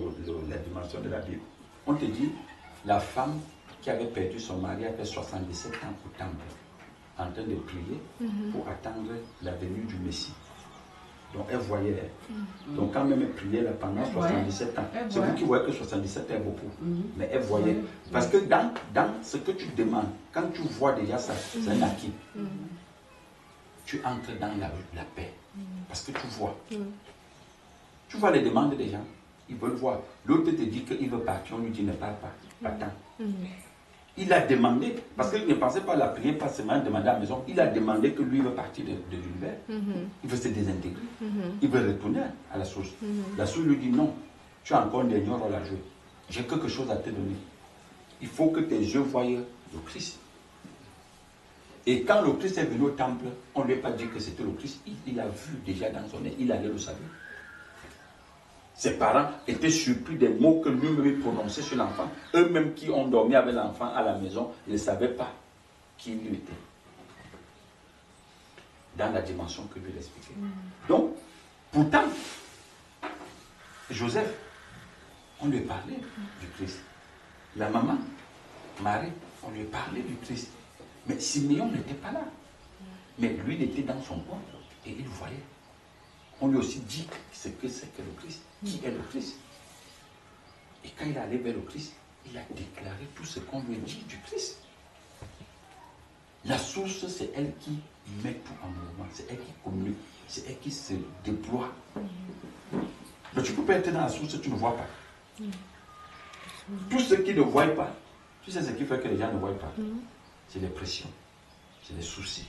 la dimension de la Bible, on te dit la femme qui avait perdu son mari après 77 ans au temple, en train de prier pour attendre la venue du Messie. Donc elle voyait. Donc quand même elle priait là pendant 77 ans. C'est vous qui voyez que 77 est beaucoup. Mais elle voyait. Parce que dans ce que tu demandes, quand tu vois déjà ça, c'est un acquis. Tu entres dans la paix. Parce que tu vois. Tu vois les demandes des gens. Ils veulent voir. L'autre te dit qu'il veut partir, on lui dit ne parle pas. Attends. Il a demandé, parce qu'il ne pensait pas la prière, pas seulement demander à la maison, il a demandé que lui veut partir de l'univers. Il veut se désintégrer. Il veut retourner à la source. La source lui dit non, tu as encore un dernier rôle à jouer. J'ai quelque chose à te donner. Il faut que tes yeux voient le Christ. Et quand le Christ est venu au temple, on ne lui a pas dit que c'était le Christ. Il a vu déjà dans son nez, il allait le savoir. Ses parents étaient surpris des mots que lui-même prononçait sur l'enfant. Eux-mêmes qui ont dormi avec l'enfant à la maison ne savaient pas qui il était. Dans la dimension que lui expliquait. Donc, pourtant, Joseph, on lui parlait du Christ. La maman, Marie, on lui parlait du Christ. Mais Siméon n'était pas là. Mais lui, il était dans son coin et il voyait. On lui a aussi dit ce que c'est que le Christ. Qui est le Christ? Et quand il est allé vers le Christ, il a déclaré tout ce qu'on lui dit du Christ. La source, c'est elle qui met tout en mouvement. C'est elle qui communique. C'est elle qui se déploie. Donc tu ne peux pas être dans la source, tu ne vois pas. Tous ceux qui ne voient pas, tu sais ce qui fait que les gens ne voient pas? C'est les pressions, c'est les soucis.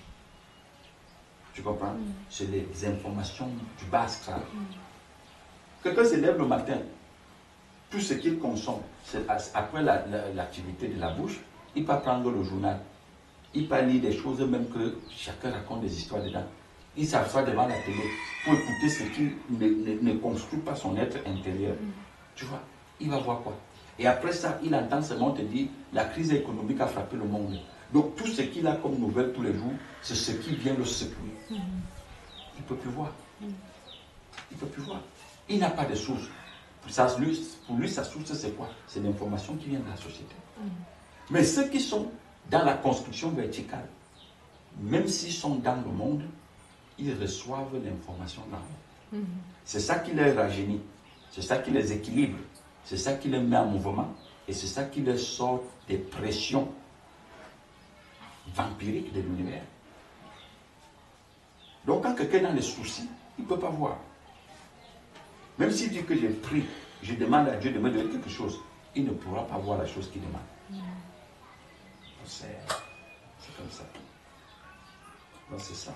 Tu comprends? C'est les informations du bas crâne. Quelqu'un se lève le matin, tout ce qu'il consomme, c'est après l'activité de la bouche, il peut prendre le journal, il peut lire des choses, même que chacun raconte des histoires dedans. Il s'assoit devant la télé pour écouter ce qui ne construit pas son être intérieur. Tu vois? Il va voir quoi? Et après ça, il entend seulement te dire, la crise économique a frappé le monde. Donc tout ce qu'il a comme nouvelle tous les jours, c'est ce qui vient le secouer. Il ne peut plus voir. Il ne peut plus voir. Il n'a pas de source. Pour lui, sa source, c'est quoi? C'est l'information qui vient de la société. Mais ceux qui sont dans la construction verticale, même s'ils sont dans le monde, ils reçoivent l'information d'en haut. C'est ça qui les rajeunit. C'est ça qui les équilibre. C'est ça qui les met en mouvement. Et c'est ça qui les sort des pressions vampiriques de l'univers. Donc quand quelqu'un a des soucis, il ne peut pas voir. Même s'il dit que j'ai pris, je demande à Dieu de me donner quelque chose, il ne pourra pas voir la chose qu'il demande. C'est comme ça. Donc c'est ça.